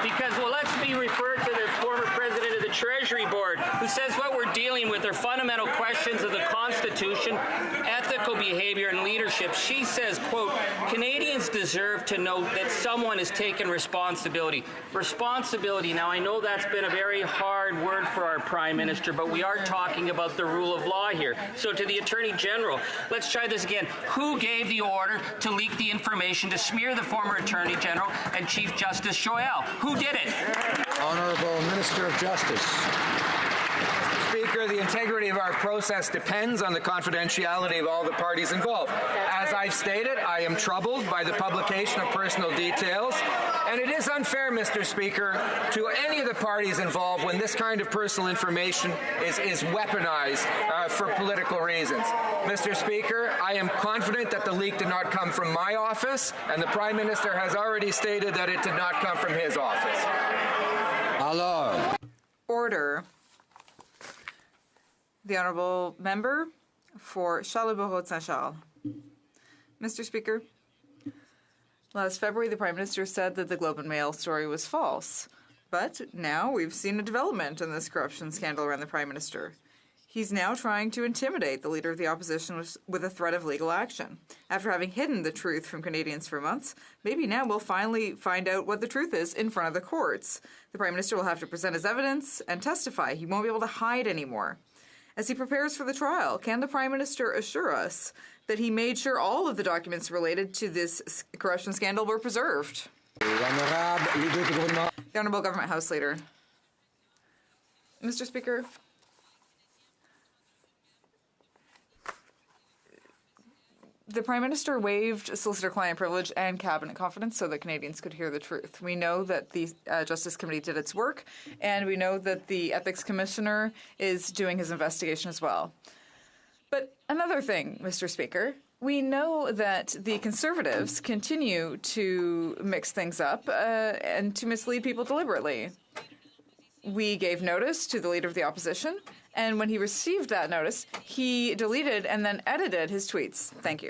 Speaker 6: Because, well, let's be referred to the former president of the Treasury Board, who says what we're dealing with are fundamental questions of the Constitution, ethical behavior, and leadership. She says, quote, Canadians deserve to know that someone has taken responsibility. Responsibility. Now, I know that's been a very hard word for our Prime Minister, but we are talking about the rule of law here. So to the Attorney General, let's try this again. Who gave the order to leak the information to smear the former Attorney General and Chief Justice Joel? Who did it?
Speaker 2: Honourable Minister of Justice.
Speaker 7: Mr. Speaker, the integrity of our process depends on the confidentiality of all the parties involved. As I've stated, I am troubled by the publication of personal details, and it is unfair, Mr. Speaker, to any of the parties involved when this kind of personal information is weaponized for political reasons. Mr. Speaker, I am confident that the leak did not come from my office, and the Prime Minister has already stated that it did not come from his office.
Speaker 2: Alors.
Speaker 21: Order. The honourable member for Charlebourg-Saint-Charles. Mr. Speaker, last February the Prime Minister said that the Globe and Mail story was false. But now we've seen a development in this corruption scandal around the Prime Minister. He's now trying to intimidate the Leader of the Opposition with a threat of legal action. After having hidden the truth from Canadians for months, maybe now we'll finally find out what the truth is in front of the courts. The Prime Minister will have to present his evidence and testify. He won't be able to hide anymore. As he prepares for the trial, can the Prime Minister assure us that he made sure all of the documents related to this corruption scandal were preserved? The Honourable Government House Leader. Mr. Speaker, the Prime Minister waived solicitor-client privilege and cabinet confidence so that Canadians could hear the truth. We know that the Justice Committee did its work, and we know that the Ethics Commissioner is doing his investigation as well. But another thing, Mr. Speaker, we know that the Conservatives continue to mix things up and to mislead people deliberately. We gave notice to the Leader of the Opposition, and when he received that notice, he deleted and then edited his tweets. Thank you.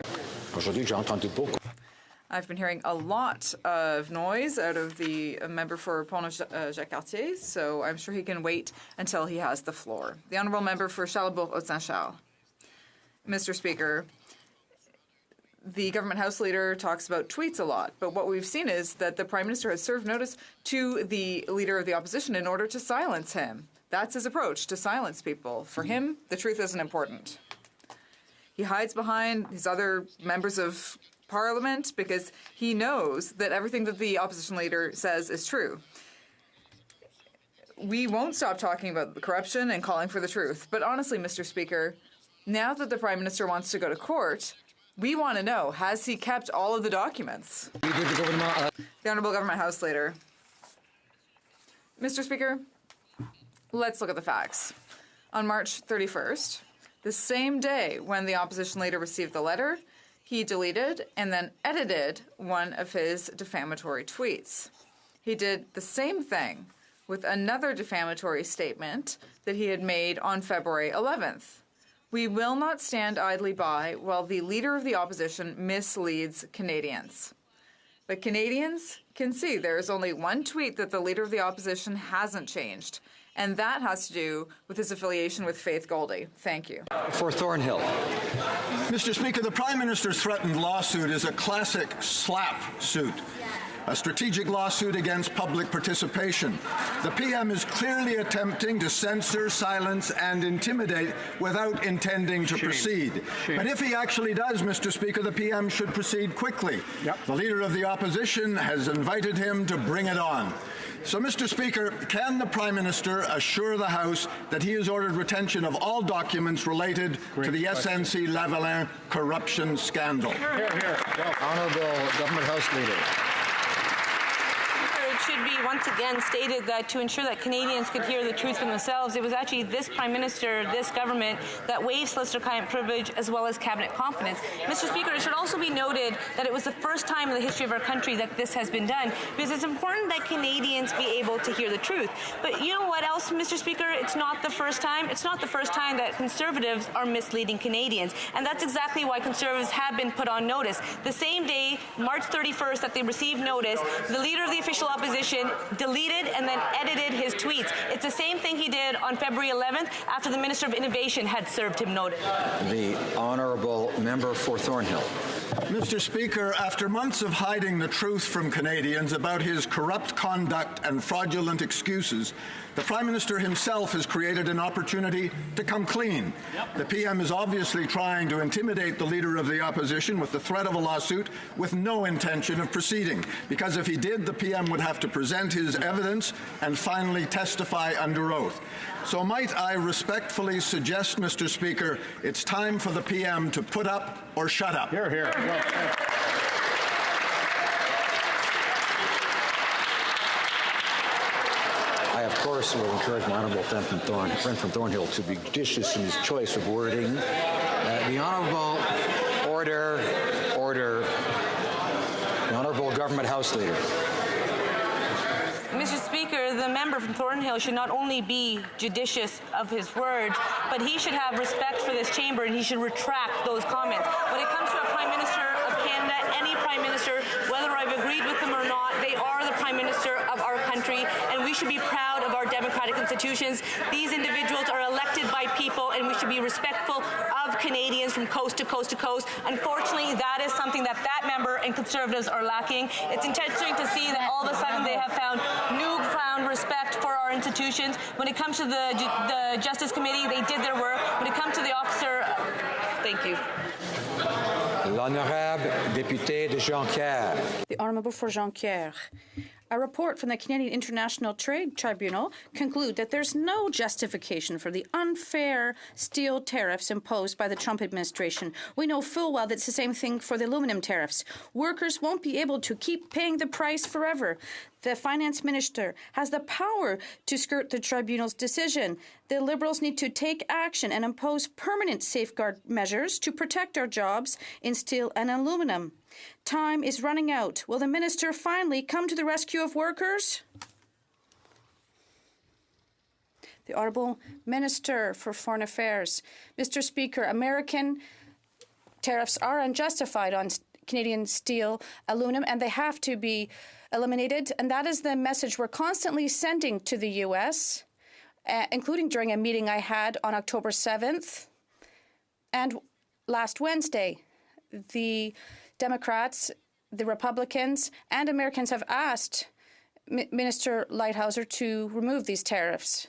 Speaker 21: I've been hearing a lot of noise out of the member for Pont-Jacques-Cartier, so I'm sure he can wait until he has the floor. The Honourable Member for Charlebourg-Saint-Charles. Mr. Speaker, the Government House Leader talks about tweets a lot, but what we've seen is that the Prime Minister has served notice to the Leader of the Opposition in order to silence him. That's his approach, to silence people. For him, the truth isn't important. He hides behind his other members of Parliament because he knows that everything that the opposition leader says is true. We won't stop talking about the corruption and calling for the truth. But honestly, Mr. Speaker, now that the Prime Minister wants to go to court, we want to know, has he kept all of the documents? The Honourable Government House Leader. Mr. Speaker, let's look at the facts. On March 31st, the same day when the opposition leader received the letter, he deleted and then edited one of his defamatory tweets. He did the same thing with another defamatory statement that he had made on February 11th. We will not stand idly by while the Leader of the Opposition misleads Canadians. But Canadians can see there is only one tweet that the Leader of the Opposition hasn't changed, And that has to do with his affiliation with Faith Goldie. Thank you.
Speaker 2: For Thornhill.
Speaker 9: Mr. Speaker, the Prime Minister's threatened lawsuit is a classic slap suit. A strategic lawsuit against public participation. The PM is clearly attempting to censor, silence, and intimidate without intending to proceed. But if he actually does, Mr. Speaker, the PM should proceed quickly. The Leader of the Opposition has invited him to bring it on. So, Mr. Speaker, can the Prime Minister assure the House that he has ordered retention of all documents related to the SNC-Lavalin corruption scandal?
Speaker 2: Honourable Government House Leader.
Speaker 20: It should be once again stated that to ensure that Canadians could hear the truth for themselves, it was actually this Prime Minister, this government, that waived solicitor-client privilege as well as cabinet confidence. Mr. Speaker, it should also be noted that it was the first time in the history of our country that this has been done, because it's important that Canadians be able to hear the truth. But you know what else, Mr. Speaker? It's not the first time. It's not the first time that Conservatives are misleading Canadians, and that's exactly why Conservatives have been put on notice. The same day, March 31st, that they received notice, the Leader of the Official Opposition deleted and then edited his tweets. It's the same thing he did on February 11th after the Minister of Innovation had served him notice.
Speaker 2: The Honourable Member for Thornhill.
Speaker 9: Mr. Speaker, after months of hiding the truth from Canadians about his corrupt conduct and fraudulent excuses, the Prime Minister himself has created an opportunity to come clean. The PM is obviously trying to intimidate the Leader of the Opposition with the threat of a lawsuit with no intention of proceeding, because if he did, the PM would have to present his evidence and finally testify under oath. So might I respectfully suggest, Mr. Speaker, it's time for the PM to put up or shut up.
Speaker 2: Hear, hear. I, of course, will encourage my Honourable friend from Thornhill to be judicious in his choice of wording. The Honourable Order. The Honourable Government House Leader.
Speaker 20: Mr. Speaker, the member from Thornhill should not only be judicious of his words, but he should have respect for this chamber and he should retract those comments. When it comes to a Prime Minister of Canada, any Prime Minister, whether I've agreed with them or not, they are the Prime Minister of our country, and we should be proud of our democratic institutions. These individuals are elected by people, and we should be respectful of Canadians from coast to coast to coast. Unfortunately, that is something that member and Conservatives are lacking. It's interesting to see that all of a sudden they have found newfound respect for our institutions. When it comes to the Justice Committee, they did their work. When it comes to the officer, thank you.
Speaker 2: L'honorable député de Jonquière.
Speaker 10: The Honourable for Jonquière. A report from the Canadian International Trade Tribunal concludes that there's no justification for the unfair steel tariffs imposed by the Trump administration. We know full well that it's the same thing for the aluminum tariffs. Workers won't be able to keep paying the price forever. The finance minister has the power to skirt the tribunal's decision. The Liberals need to take action and impose permanent safeguard measures to protect our jobs in steel and aluminum. Time is running out. Will the minister finally come to the rescue of workers? The Honourable Minister for Foreign Affairs. Mr. Speaker, American tariffs are unjustified on Canadian steel, aluminum, and they have to be eliminated. And that is the message we're constantly sending to the U.S., including during a meeting I had on October 7th. And last Wednesday, the Democrats, the Republicans, and Americans have asked Minister Lighthizer to remove these tariffs.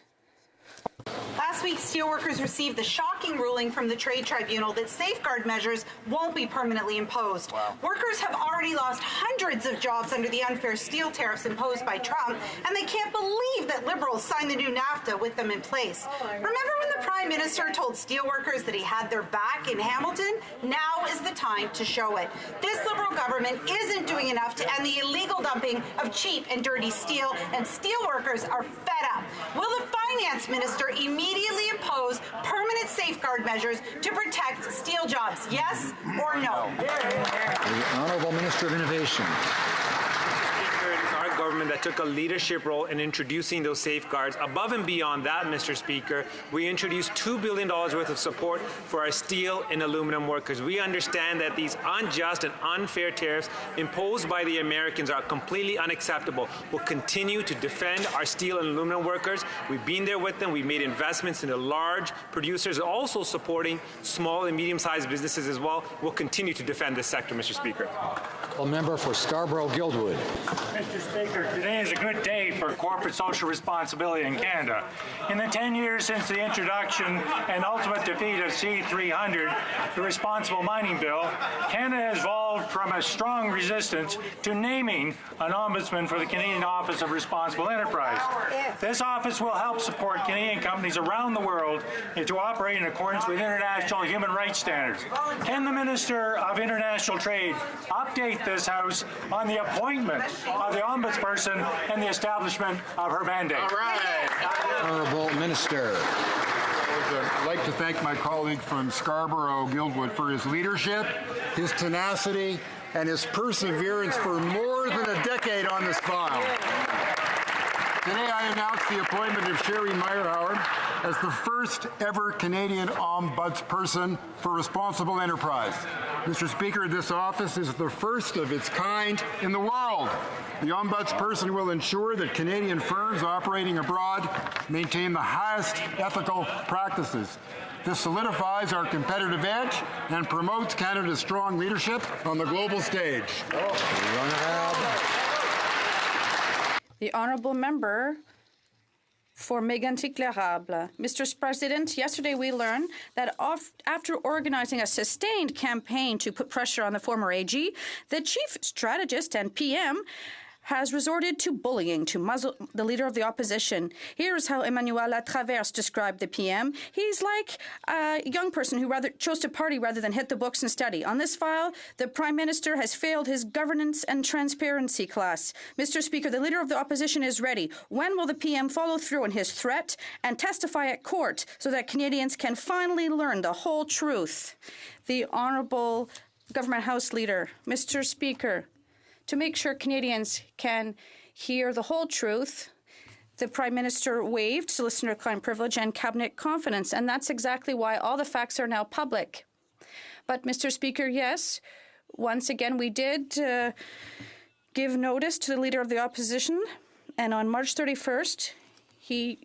Speaker 23: Last week, steelworkers received the shocking ruling from the Trade Tribunal that safeguard measures won't be permanently imposed. Wow. Workers have already lost hundreds of jobs under the unfair steel tariffs imposed by Trump, and they can't believe that Liberals signed the new NAFTA with them in place. Remember when the Prime Minister told steelworkers that he had their back in Hamilton? Now is the time to show it. This Liberal government isn't doing enough to end the illegal dumping of cheap and dirty steel, and steelworkers are fed up. Will the Finance Minister immediately impose permanent safeguard measures to protect steel jobs? Yes or no?
Speaker 2: The Honourable Minister of Innovation.
Speaker 24: It is our
Speaker 11: government that took a leadership role in introducing those safeguards. Above and beyond that, Mr. Speaker, we introduced $2 billion worth of support for our steel and aluminum workers. We understand that these unjust and unfair tariffs imposed by the Americans are completely unacceptable. We'll continue to defend our steel and aluminum workers. We've been there with them. We've made investments in the large producers, also supporting small and medium-sized businesses as well. We'll continue to defend this sector, Mr. Speaker.
Speaker 2: A member for Scarborough-Guildwood.
Speaker 12: Mr. Speaker, today is a good day for corporate social responsibility in Canada. In the 10 years since the introduction and ultimate defeat of C-300, the Responsible Mining Bill, Canada has evolved from a strong resistance to naming an ombudsman for the Canadian Office of Responsible Enterprise. This office will help support Canadian companies around the world to operate in accordance with international human rights standards. Can the Minister of International Trade update this House on the appointment of the ombudsperson and the establishment of her mandate?
Speaker 2: All right. Honourable Minister.
Speaker 13: I'd like to thank my colleague from Scarborough-Guildwood for his leadership, his tenacity, and his perseverance for more than a decade on this file. Today I announce the appointment of Sherry Meyerhauer as the first ever Canadian ombudsperson for responsible enterprise. Mr. Speaker, this office is the first of its kind in the world. The ombudsperson will ensure that Canadian firms operating abroad maintain the highest ethical practices. This solidifies our competitive edge and promotes Canada's strong leadership on the global stage.
Speaker 10: The Honourable Member for Mégantic-L'Érable. Mr. President, yesterday we learned that after organizing a sustained campaign to put pressure on the former AG, the chief strategist and PM has resorted to bullying to muzzle the leader of the opposition. Here's how Emmanuel Latraverse described the PM. He's like a young person who chose to party rather than hit the books and study. On this file, the Prime Minister has failed his governance and transparency class. Mr. Speaker, the leader of the opposition is ready. When will the PM follow through on his threat and testify at court so that Canadians can finally learn the whole truth? The Honourable Government House Leader, Mr. Speaker, to make sure Canadians can hear the whole truth, the Prime Minister waived solicitor-client privilege and cabinet confidence, and that's exactly why all the facts are now public. But, Mr. Speaker, yes, once again, we did give notice to the Leader of the Opposition, and on March 31st, he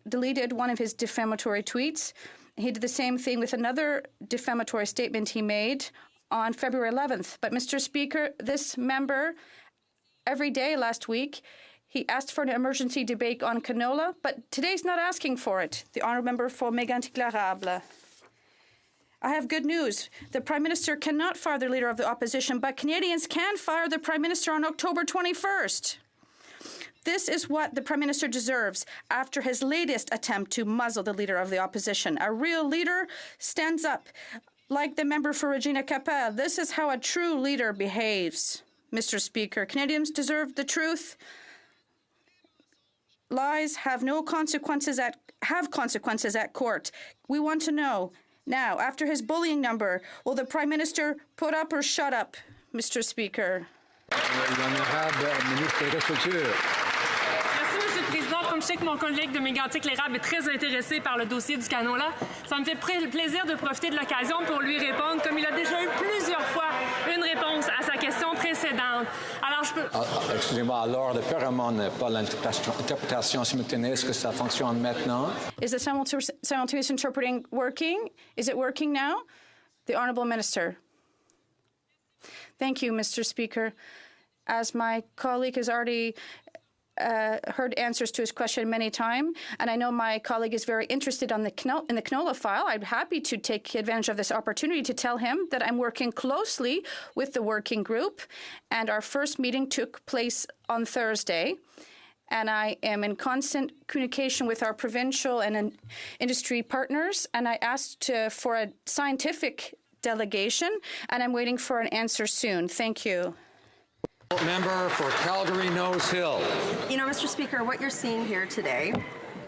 Speaker 10: deleted one of his defamatory tweets. He did the same thing with another defamatory statement he made on February 11th. But, Mr. Speaker, this member, every day last week, he asked for an emergency debate on canola, but today's not asking for it. The Honourable Member for Mégantic-L'Érable. I have good news. The Prime Minister cannot fire the Leader of the Opposition, but Canadians can fire the Prime Minister on October 21st. This is what the Prime Minister deserves after his latest attempt to muzzle the Leader of the Opposition. A real leader stands up. Like the member for Regina Capel, this is how a true leader behaves. Mr. Speaker, Canadians deserve the truth. Lies have consequences at court. We want to know now, after his bullying number, will the Prime Minister put up or shut up, Mr. Speaker?
Speaker 24: Monsieur le Président, comme je sais que mon collègue de Mégantic-L'Érable est très intéressé par le dossier du canon-là, ça me fait plaisir de profiter de l'occasion pour lui répondre, comme il a déjà eu plusieurs fois une réponse à sa question précédente. Alors, je peux...
Speaker 2: Excusez-moi, alors le Parlement n'a pas l'interprétation simultanée. Est-ce que ça fonctionne maintenant?
Speaker 10: Is the simultaneous interpreting working? Is it working now? The Honourable Minister. Thank you, Mr. Speaker. As my colleague has already heard answers to his question many times, and I know my colleague is very interested in the canola file. I'm happy to take advantage of this opportunity to tell him that I'm working closely with the working group, and our first meeting took place on Thursday, and I am in constant communication with our provincial and industry partners, and I asked for a scientific delegation, and I'm waiting for an answer soon. Thank you.
Speaker 2: Member for Calgary Nose Hill.
Speaker 25: You know, Mr. Speaker, what you're seeing here today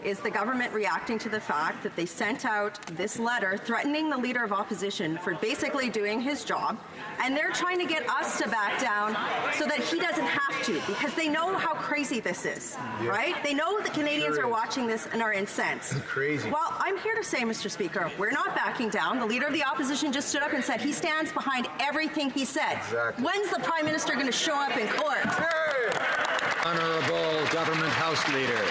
Speaker 4: is the government reacting to the fact that they sent out this letter threatening the Leader of Opposition for basically doing his job, and they're trying to get us to back down so that he doesn't have to, because they know how crazy this is, right? They know that Canadians are watching this and are incensed.
Speaker 1: Crazy.
Speaker 4: Well, I'm here to say, Mr. Speaker, we're not backing down. The Leader of the Opposition just stood up and said he stands behind everything he said.
Speaker 1: Exactly.
Speaker 4: When's the Prime Minister going to show up in court?
Speaker 2: Honourable Government House Leader.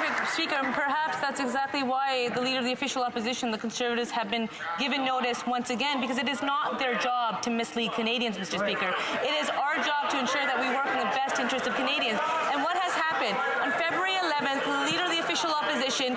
Speaker 20: Mr. Speaker, perhaps that's exactly why the Leader of the Official Opposition, the Conservatives, have been given notice once again, because it is not their job to mislead Canadians, Mr. Speaker. It is our job to ensure that we work in the best interest of Canadians. And what has happened? On February 11th, the Leader of the Official Opposition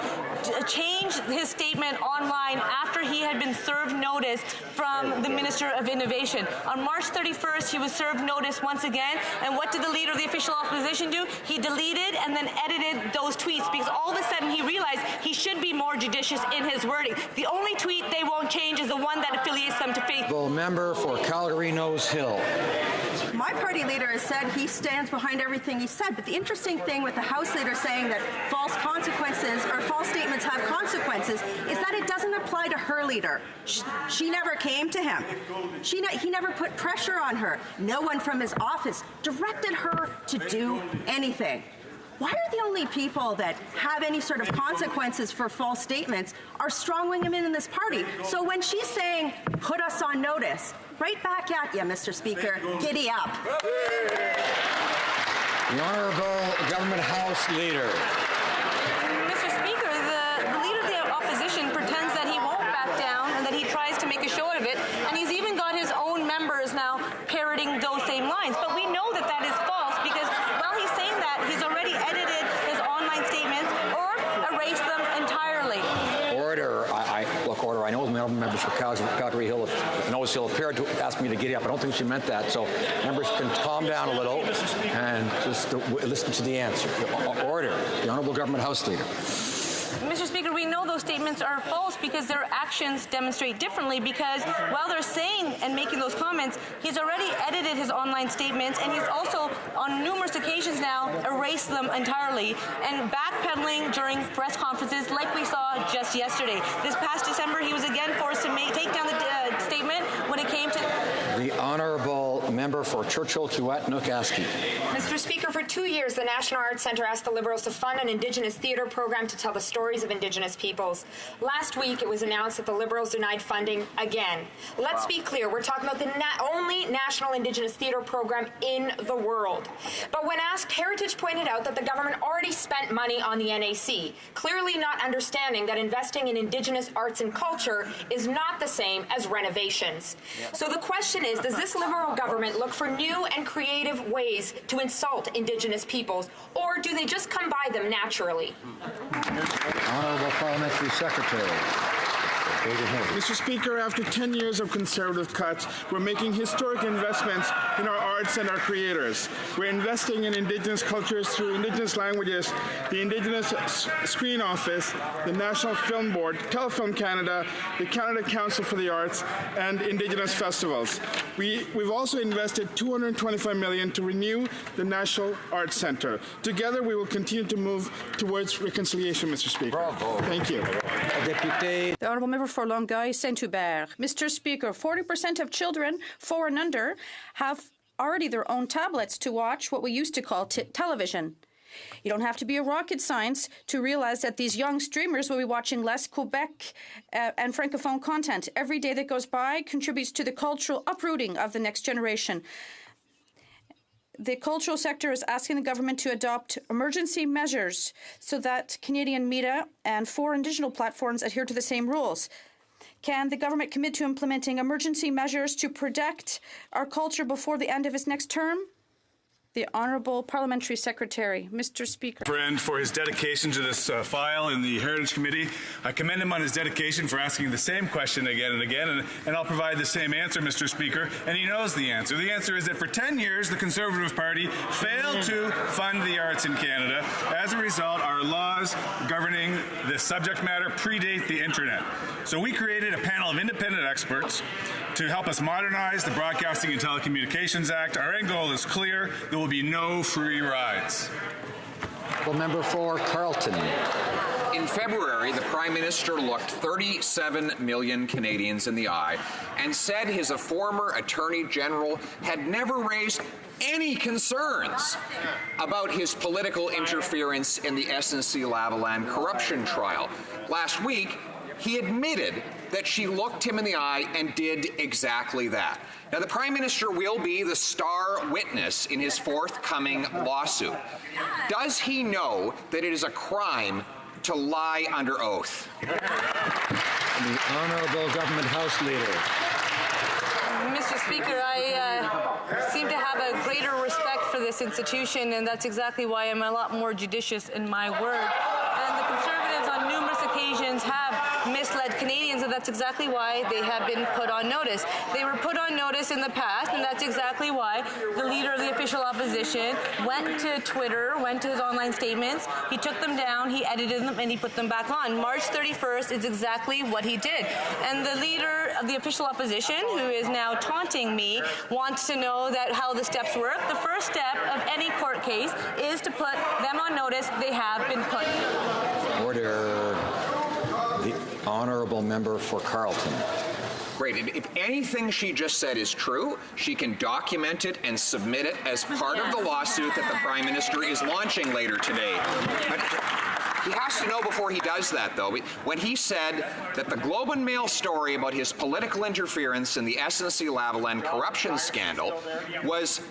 Speaker 20: changed his statement online after he had been served notice from the Minister of Innovation. On March 31st, he was served notice once again, and what did the Leader of the Official Opposition do? He deleted and then edited those tweets, because all of a sudden he realized he should be more judicious in his wording. The only tweet they won't change is the one that affiliates them to faith.
Speaker 2: The member for Calgary Nose Hill.
Speaker 4: My party leader has said he stands behind everything he said, but the interesting thing with the House Leader saying that false consequences or false statements have consequences is that it doesn't apply to her leader. She never came to him. He never put pressure on her. No one from his office directed her to do anything. Why are the only people that have any sort of consequences for false statements are strong-wing women in this party? So when she's saying, put us on notice, right back at you, Mr. Speaker, giddy up.
Speaker 2: The Honourable Government House Leader.
Speaker 20: Mr. Speaker, the Leader of the Opposition pretends that he won't back down and that he tries to make a show out of it, and he's even got his own members now parroting those same lines. But we know that that is false, because while he's saying that, he's already edited his online statements or erased them entirely.
Speaker 2: Order. Order. I know the members for Calgary Hill, Nose Hill, appeared to ask me to giddy up. I don't think she meant that. So members can calm down a little and just listen to the answer. Order. The Honourable Government House Leader.
Speaker 20: Mr. Speaker, we know those statements are false because their actions demonstrate differently, because while they're saying and making those comments, he's already edited his online statements, and he's also on numerous occasions now erased them entirely and backpedaling during press conferences like we saw just yesterday. This past December, he was again forced to take down the statement when it came to...
Speaker 2: The Honourable Member for Churchill-Tuat-Nookaski.
Speaker 14: Mr. Speaker, for 2 years, the National Arts Centre asked the Liberals to fund an Indigenous theatre program to tell the stories of Indigenous peoples. Last week, it was announced that the Liberals denied funding again. Let's be clear, we're talking about the only national Indigenous theatre program in the world. But when asked, Heritage pointed out that the government already spent money on the NAC, clearly not understanding that investing in Indigenous arts and culture is not the same as renovations. So the question is, does this Liberal government look for new and creative ways to insult Indigenous peoples, or do they just come by them naturally?
Speaker 2: Honourable Parliamentary Secretary.
Speaker 15: Mr. Speaker, after 10 years of Conservative cuts, we're making historic investments in our arts and our creators. We're investing in Indigenous cultures through Indigenous languages, the Indigenous Screen Office, the National Film Board, Telefilm Canada, the Canada Council for the Arts, and Indigenous festivals. We've also invested $225 million to renew the National Arts Centre. Together, we will continue to move towards reconciliation, Mr. Speaker.
Speaker 2: Bravo.
Speaker 15: Thank you.
Speaker 10: The Honourable Member for Longueuil, Saint-Hubert. Mr. Speaker, 40% of children 4 and under have already their own tablets to watch what we used to call television. You don't have to be a rocket science to realize that these young streamers will be watching less Quebec and Francophone content. Every day that goes by contributes to the cultural uprooting of the next generation. The cultural sector is asking the government to adopt emergency measures so that Canadian media and foreign digital platforms adhere to the same rules. Can the government commit to implementing emergency measures to protect our culture before the end of its next term? The Honourable Parliamentary Secretary. Mr. Speaker.
Speaker 16: Friend, for his dedication to this file in the Heritage Committee. I commend him on his dedication for asking the same question again and again, and I'll provide the same answer, Mr. Speaker, and he knows the answer. The answer is that for 10 years, the Conservative Party failed to fund the arts in Canada. As a result, our laws governing this subject matter predate the internet. So we created a panel of independent experts to help us modernize the Broadcasting and Telecommunications Act. Our end goal is clear. There will be no free rides.
Speaker 2: Well, member for Carleton.
Speaker 8: In February, the Prime Minister looked 37 million Canadians in the eye and said his former Attorney General had never raised any concerns about his political interference in the SNC-Lavalin corruption trial. Last week, he admitted that she looked him in the eye and did exactly that. Now, the Prime Minister will be the star witness in his forthcoming lawsuit. Does he know that it is a crime to lie under oath?
Speaker 2: The Honourable Government House Leader.
Speaker 20: Mr. Speaker, I seem to have a greater respect for this institution, and that's exactly why I'm a lot more judicious in my word. And the Conservatives on numerous occasions have misled Canadians, and that's exactly why they have been put on notice. They were put on notice in the past, and that's exactly why the leader of the official opposition went to Twitter, went to his online statements, he took them down, he edited them, and he put them back on. March 31st is exactly what he did. And the leader of the official opposition, who is now taunting me, wants to know that how the steps work. The first step of any court case is to put them on notice they have been put.
Speaker 2: Order. The Honourable Member for Carleton.
Speaker 8: Great. If anything she just said is true, she can document it and submit it as part of the lawsuit that the Prime Minister is launching later today. But he has to know before he does that, though. When he said that the Globe and Mail story about his political interference in the SNC-Lavalin corruption scandal was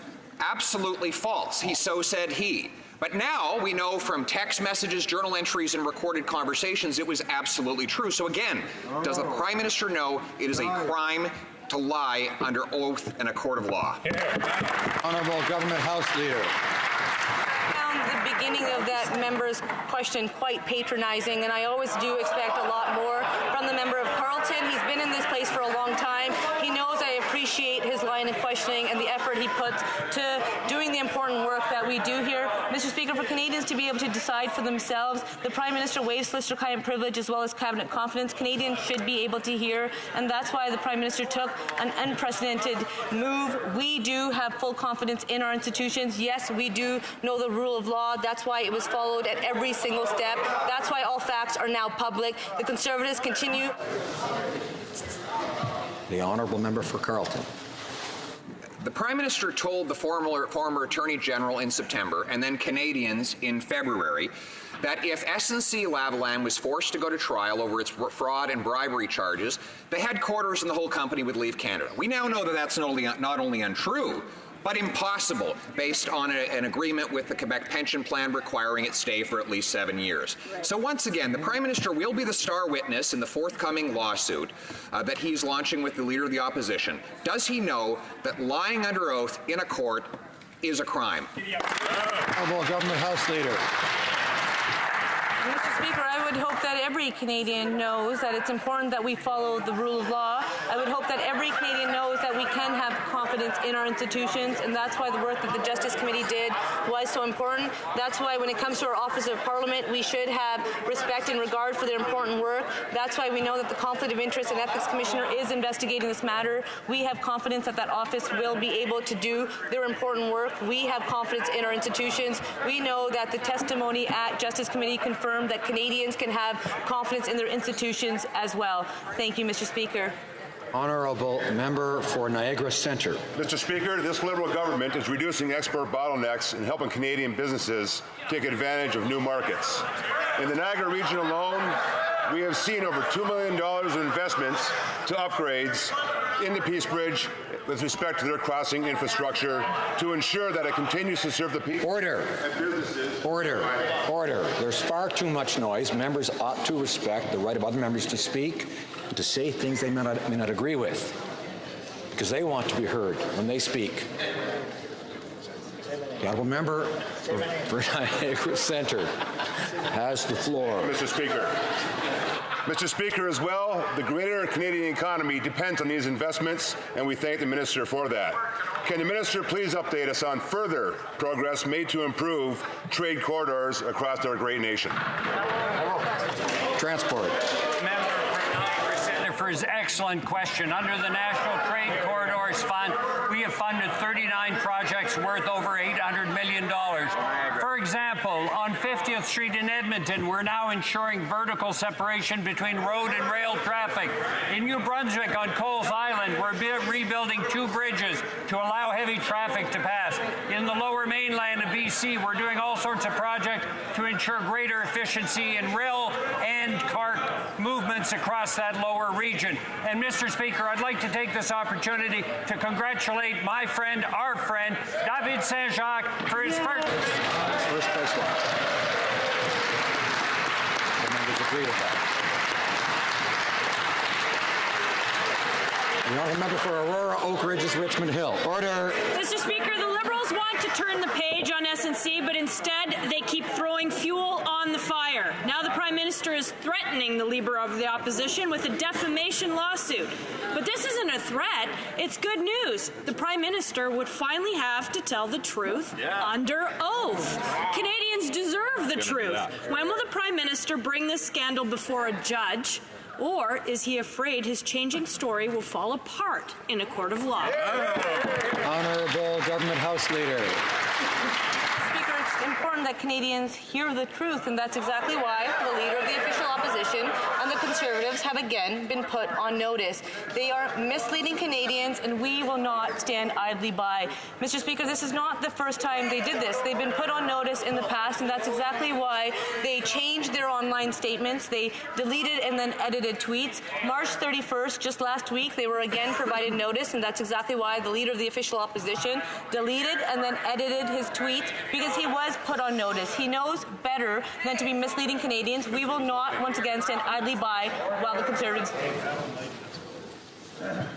Speaker 8: absolutely false. So said he. But now we know from text messages, journal entries, and recorded conversations it was absolutely true. So again, does the Prime Minister know it is a crime to lie under oath in a court of law?
Speaker 2: Honourable Government House Leader.
Speaker 20: I found the beginning of that member's question quite patronizing, and I always do expect a lot more from the member of Carleton. He's been in this place for a long time. He knows I appreciate his line of questioning and the effort he puts to doing the important work that we do here. Mr. Speaker, for Canadians to be able to decide for themselves, the Prime Minister waives solicitor-client privilege as well as cabinet confidence. Canadians should be able to hear, and that's why the Prime Minister took an unprecedented move. We do have full confidence in our institutions. Yes, we do know the rule of law. That's why it was followed at every single step. That's why all facts are now public. The Conservatives continue.
Speaker 2: The Honourable Member for Carleton.
Speaker 8: The Prime Minister told the former Attorney General in September and then Canadians in February that if SNC-Lavalin was forced to go to trial over its fraud and bribery charges, the headquarters and the whole company would leave Canada. We now know that that's not only untrue, but impossible based on an agreement with the Quebec pension plan requiring it stay for at least 7 years. So once again, the Prime Minister will be the star witness in the forthcoming lawsuit that he's launching with the Leader of the Opposition. Does he know that lying under oath in a court is a crime?
Speaker 2: Honourable Government House Leader.
Speaker 20: Mr. Speaker, I would hope that every Canadian knows that it's important that we follow the rule of law. I would hope that every Canadian knows that we can have confidence in our institutions, and that's why the work that the Justice Committee did was so important. That's why when it comes to our Office of Parliament, we should have respect and regard for their important work. That's why we know that the Conflict of Interest and Ethics Commissioner is investigating this matter. We have confidence that that office will be able to do their important work. We have confidence in our institutions. We know that the testimony at Justice Committee confirmed that Canadians can have confidence in their institutions as well. Thank you, Mr. Speaker.
Speaker 2: Honourable Member for Niagara Centre.
Speaker 17: Mr. Speaker, this Liberal government is reducing export bottlenecks and helping Canadian businesses take advantage of new markets. In the Niagara region alone, we have seen over $2 million in investments to upgrades in the Peace Bridge with respect to their crossing infrastructure to ensure that it continues to serve the people.
Speaker 2: Order.
Speaker 17: And businesses.
Speaker 2: Order. Order. There's far too much noise. Members ought to respect the right of other members to speak and to say things they may not agree with, because they want to be heard when they speak. The Honourable Member for Niagara Centre has the floor.
Speaker 17: Mr. Speaker. Mr. Speaker, as well, the greater Canadian economy depends on these investments, and we thank the Minister for that. Can the Minister please update us on further progress made to improve trade corridors across our great nation?
Speaker 2: Transport.
Speaker 18: Member for Niagara Centre
Speaker 3: for his excellent question. Under the National Trade Corridors Fund, we have funded 39 projects worth over $800 million. For example, on 50th Street in Edmonton, we're now ensuring vertical separation between road and rail traffic. In New Brunswick, on Coles Island, we're rebuilding 2 bridges to allow heavy traffic to pass. In the Lower Mainland of BC, we're doing all sorts of projects to ensure greater efficiency in rail and cart movements across that lower region. And Mr. Speaker, I'd like to take this opportunity to congratulate my friend, our friend, David Saint-Jacques, for his first
Speaker 2: place one. The members agree with that. The honourable member for Aurora, Oak Ridges, Richmond Hill. Order.
Speaker 18: Mr. Speaker, the Liberals want to turn the page on S&C, but instead they keep throwing fuel on the fire. Now the Prime Minister is threatening the Leader of the Opposition with a defamation lawsuit. But this isn't a threat, it's good news. The Prime Minister would finally have to tell the truth under oath. Canadians deserve the truth. When will the Prime Minister bring this scandal before a judge? Or is he afraid his changing story will fall apart in a court of law?
Speaker 2: Honourable Government House Leader.
Speaker 20: Speaker, it's important that Canadians hear the truth, and that's exactly why the Leader of the Official Opposition and the Conservatives have again been put on notice. They are misleading Canadians, and we will not stand idly by. Mr. Speaker, this is not the first time they did this. They've been put on notice in the past, and that's exactly why they changed their online statements. They deleted and then edited tweets. March 31st, just last week, they were again provided notice, and that's exactly why the Leader of the Official Opposition deleted and then edited his tweets, because he was put on notice. He knows better than to be misleading Canadians. We will not, once again, stand idly by while the Conservatives...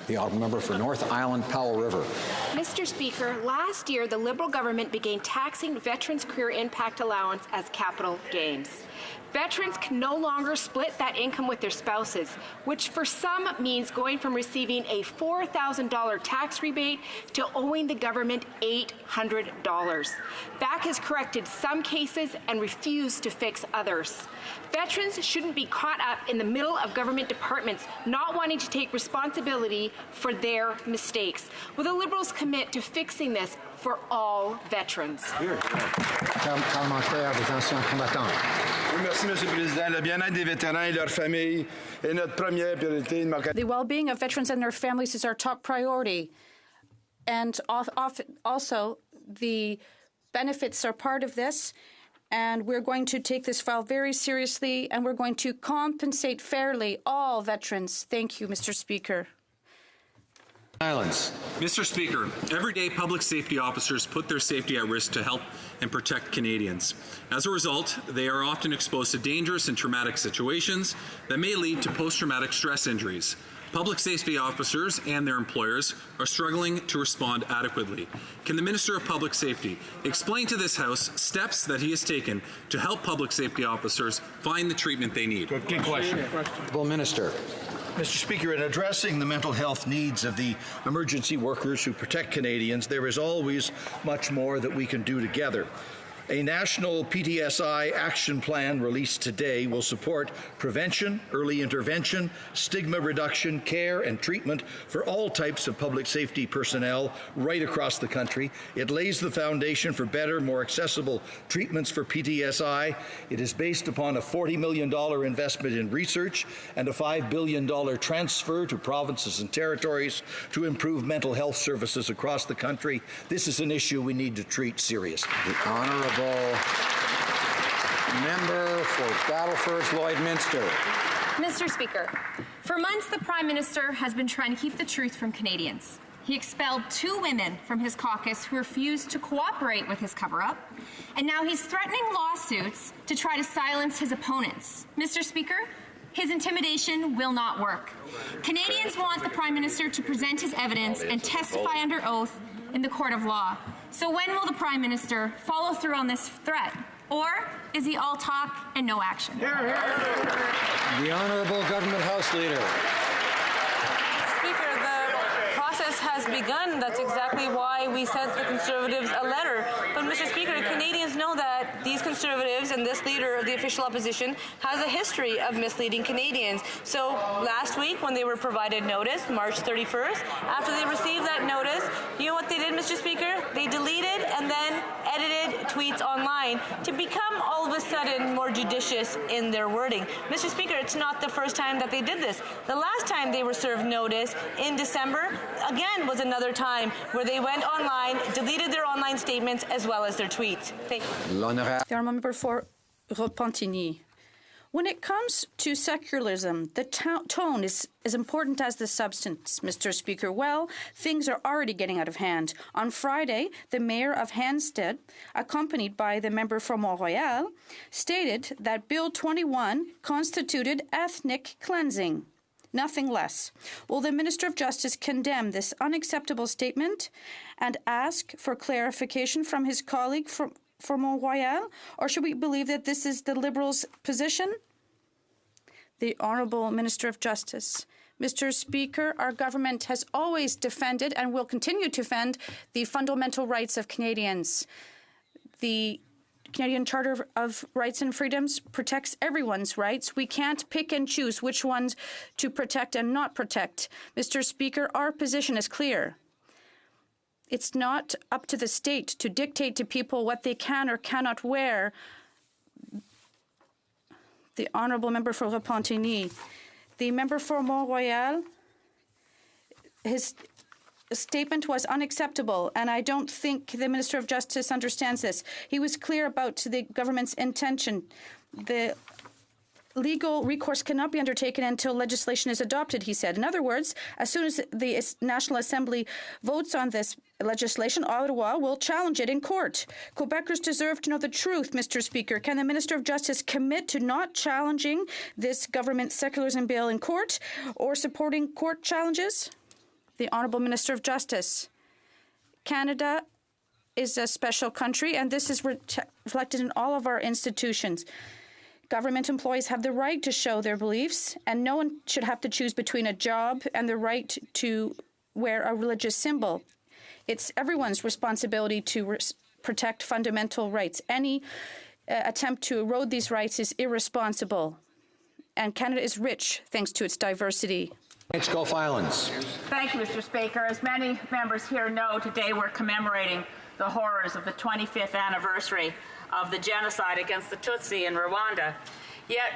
Speaker 2: The honourable member for North Island, Powell River.
Speaker 19: Mr. Speaker, last year the Liberal government began taxing Veterans' Career Impact Allowance as capital gains. Veterans can no longer split that income with their spouses, which for some means going from receiving a $4,000 tax rebate to owing the government $800. VAC has corrected some cases and refused to fix others. Veterans shouldn't be caught up in the middle of government departments not wanting to take responsibility for their mistakes. Will the Liberals commit to fixing this for all veterans?
Speaker 2: Parlementaire des anciens combattants.
Speaker 22: Merci, Monsieur le Président. Le bien-être des vétérans et leurs familles est notre première priorité.
Speaker 10: The well-being of veterans and their families is our top priority. And also, the benefits are part of this. And we're going to take this file very seriously, and we're going to compensate fairly all veterans. Thank you, Mr. Speaker.
Speaker 2: Silence.
Speaker 5: Mr. Speaker, every day public safety officers put their safety at risk to help and protect Canadians. As a result, they are often exposed to dangerous and traumatic situations that may lead to post-traumatic stress injuries. Public safety officers and their employers are struggling to respond adequately. Can the Minister of Public Safety explain to this House steps that he has taken to help public safety officers find the treatment they need?
Speaker 2: Good question. Well, Minister.
Speaker 25: Mr. Speaker, in addressing the mental health needs of the emergency workers who protect Canadians, there is always much more that we can do together. A national PTSI action plan released today will support prevention, early intervention, stigma reduction, care and treatment for all types of public safety personnel right across the country. It lays the foundation for better, more accessible treatments for PTSI. It is based upon a $40 million investment in research and a $5 billion transfer to provinces and territories to improve mental health services across the country. This is an issue we need to treat seriously.
Speaker 2: The Honourable member for Battleford, Lloydminster.
Speaker 26: Mr. Speaker, for months the Prime Minister has been trying to keep the truth from Canadians. He expelled 2 women from his caucus who refused to cooperate with his cover-up, and now he's threatening lawsuits to try to silence his opponents. Mr. Speaker, his intimidation will not work. Canadians want the Prime Minister to present his evidence and testify under oath in the court of law. So when will the Prime Minister follow through on this threat? Or is he all talk and no action?
Speaker 2: The Honourable Government House Leader.
Speaker 20: Speaker, the process has begun. That's exactly why we sent the Conservatives a letter. But, Mr. Speaker, Canadians know that these Conservatives and this leader of the official opposition has a history of misleading Canadians. So last week, when they were provided notice, March 31st, after they received that notice, you know what they did, Mr. Speaker? They deleted and then edited tweets online to become all of a sudden more judicious in their wording. Mr. Speaker, it's not the first time that they did this. The last time they were served notice in December, again, was another time where they went online, deleted their online statements as well as their tweets. Thank you.
Speaker 10: The honourable member for Repentigny. When it comes to secularism, the tone is as important as the substance, Mr. Speaker. Well, things are already getting out of hand. On Friday, the mayor of Hansted, accompanied by the member for Mont-Royal, stated that Bill 21 constituted ethnic cleansing. Nothing less. Will the Minister of Justice condemn this unacceptable statement and ask for clarification from his colleague for Mont-Royal, or should we believe that this is the Liberals' position? The Honourable Minister of Justice. Mr. Speaker, our government has always defended and will continue to defend the fundamental rights of Canadians. The Canadian Charter of Rights and Freedoms protects everyone's rights. We can't pick and choose which ones to protect and not protect. Mr. Speaker, our position is clear. It's not up to the state to dictate to people what they can or cannot wear. The Honourable Member for Repentigny. The member for Mont-Royal, his statement was unacceptable, and I don't think the Minister of Justice understands this. He was clear about the government's intention. The legal recourse cannot be undertaken until legislation is adopted, he said. In other words, as soon as the National Assembly votes on this legislation, Ottawa will challenge it in court. Quebecers deserve to know the truth, Mr. Speaker. Can the Minister of Justice commit to not challenging this government secularism bill in court or supporting court challenges? The Honourable Minister of Justice. Canada is a special country, and this is reflected in all of our institutions. Government employees have the right to show their beliefs, and no one should have to choose between a job and the right to wear a religious symbol. It's everyone's responsibility to protect fundamental rights. Any attempt to erode these rights is irresponsible. And Canada is rich thanks to its diversity.
Speaker 2: Thanks, Gulf Islands.
Speaker 6: Thank you, Mr. Speaker. As many members here know, today we're commemorating the horrors of the 25th anniversary of the genocide against the Tutsi in Rwanda. Yet,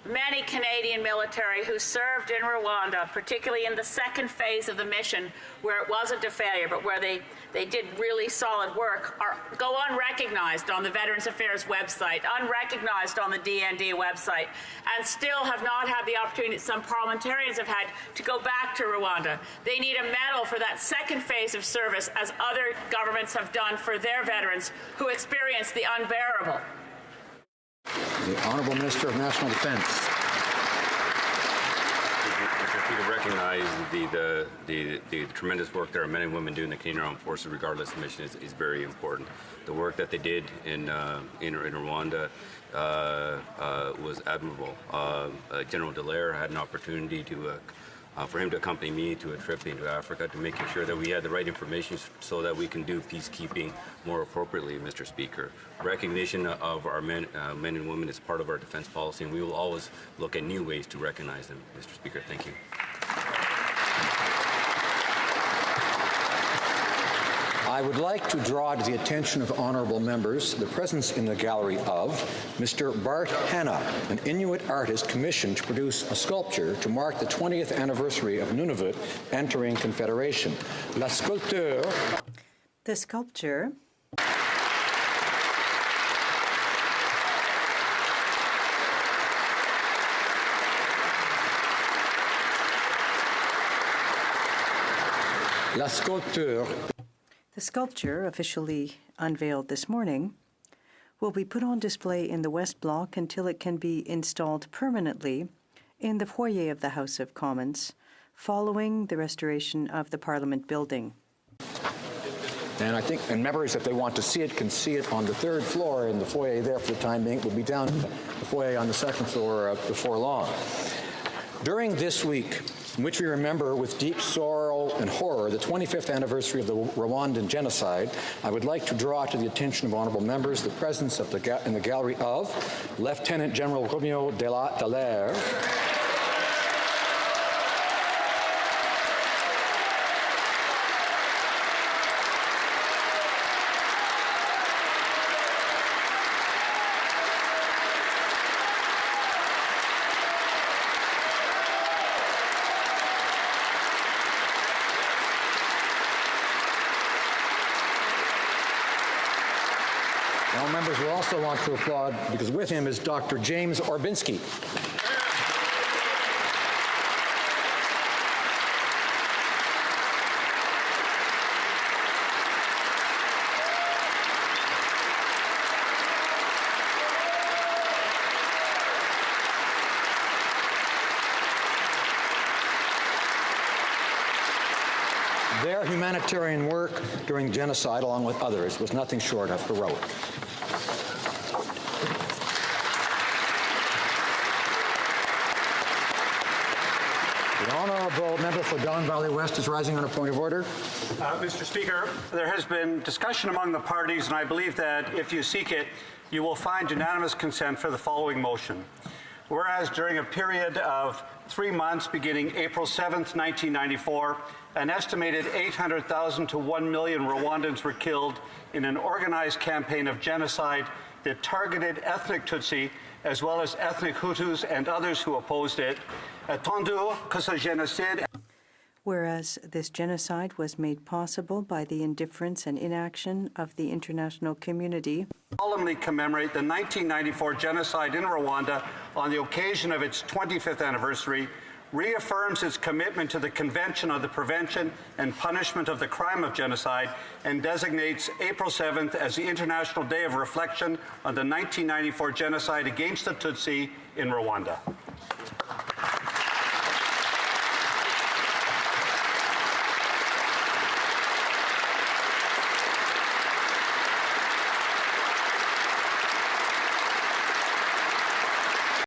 Speaker 6: many Canadian military who served in Rwanda, particularly in the second phase of the mission, where it wasn't a failure, but where they did really solid work, go unrecognized on the Veterans Affairs website, unrecognized on the DND website, and still have not had the opportunity, some parliamentarians have had, to go back to Rwanda. They need a medal for that second phase of service, as other governments have done for their veterans who experienced the unbearable.
Speaker 2: The Honourable Minister of National Defence.
Speaker 7: To recognize the tremendous work that our men and women do in the Canadian Armed Forces, regardless of mission, is very important. The work that they did in Rwanda was admirable. General Dallaire had an opportunity for him to accompany me to a trip into Africa to making sure that we had the right information so that we can do peacekeeping more appropriately, Mr. Speaker. Recognition of our men and women is part of our defense policy, and we will always look at new ways to recognize them, Mr. Speaker. Thank you.
Speaker 2: I would like to draw to the attention of honourable members the presence in the gallery of Mr. Bart Hanna, an Inuit artist commissioned to produce a sculpture to mark the 20th anniversary of Nunavut entering Confederation. La sculpture.
Speaker 9: The sculpture
Speaker 2: La sculpture.
Speaker 9: The sculpture, officially unveiled this morning, will be put on display in the West Block until it can be installed permanently in the foyer of the House of Commons, following the restoration of the Parliament building.
Speaker 2: And I think, and members, if they want to see it, can see it on the third floor in the foyer there for the time being. It will be down in the foyer on the second floor before long. During this week, in which we remember with deep sorrow and horror the 25th anniversary of the Rwandan genocide, I would like to draw to the attention of honourable members the presence of in the gallery of Lieutenant General Romeo Dallaire, members will also want to applaud because with him is Dr. James Orbinski. Their humanitarian work during genocide, along with others, was nothing short of heroic. The honourable member for Don Valley West is rising on a point of order.
Speaker 11: Mr. Speaker, there has been discussion among the parties, and I believe that if you seek it, you will find unanimous consent for the following motion. Whereas during a period of 3 months beginning April 7th, 1994, an estimated 800,000 to 1 million Rwandans were killed in an organized campaign of genocide that targeted ethnic Tutsi as well as ethnic Hutus and others who opposed it. Attendu que ce génocide.
Speaker 9: Whereas this genocide was made possible by the indifference and inaction of the international community.
Speaker 11: Solemnly commemorate the 1994 genocide in Rwanda on the occasion of its 25th anniversary, reaffirms its commitment to the Convention on the Prevention and Punishment of the Crime of Genocide, and designates April 7th as the International Day of Reflection on the 1994 genocide against the Tutsi in Rwanda.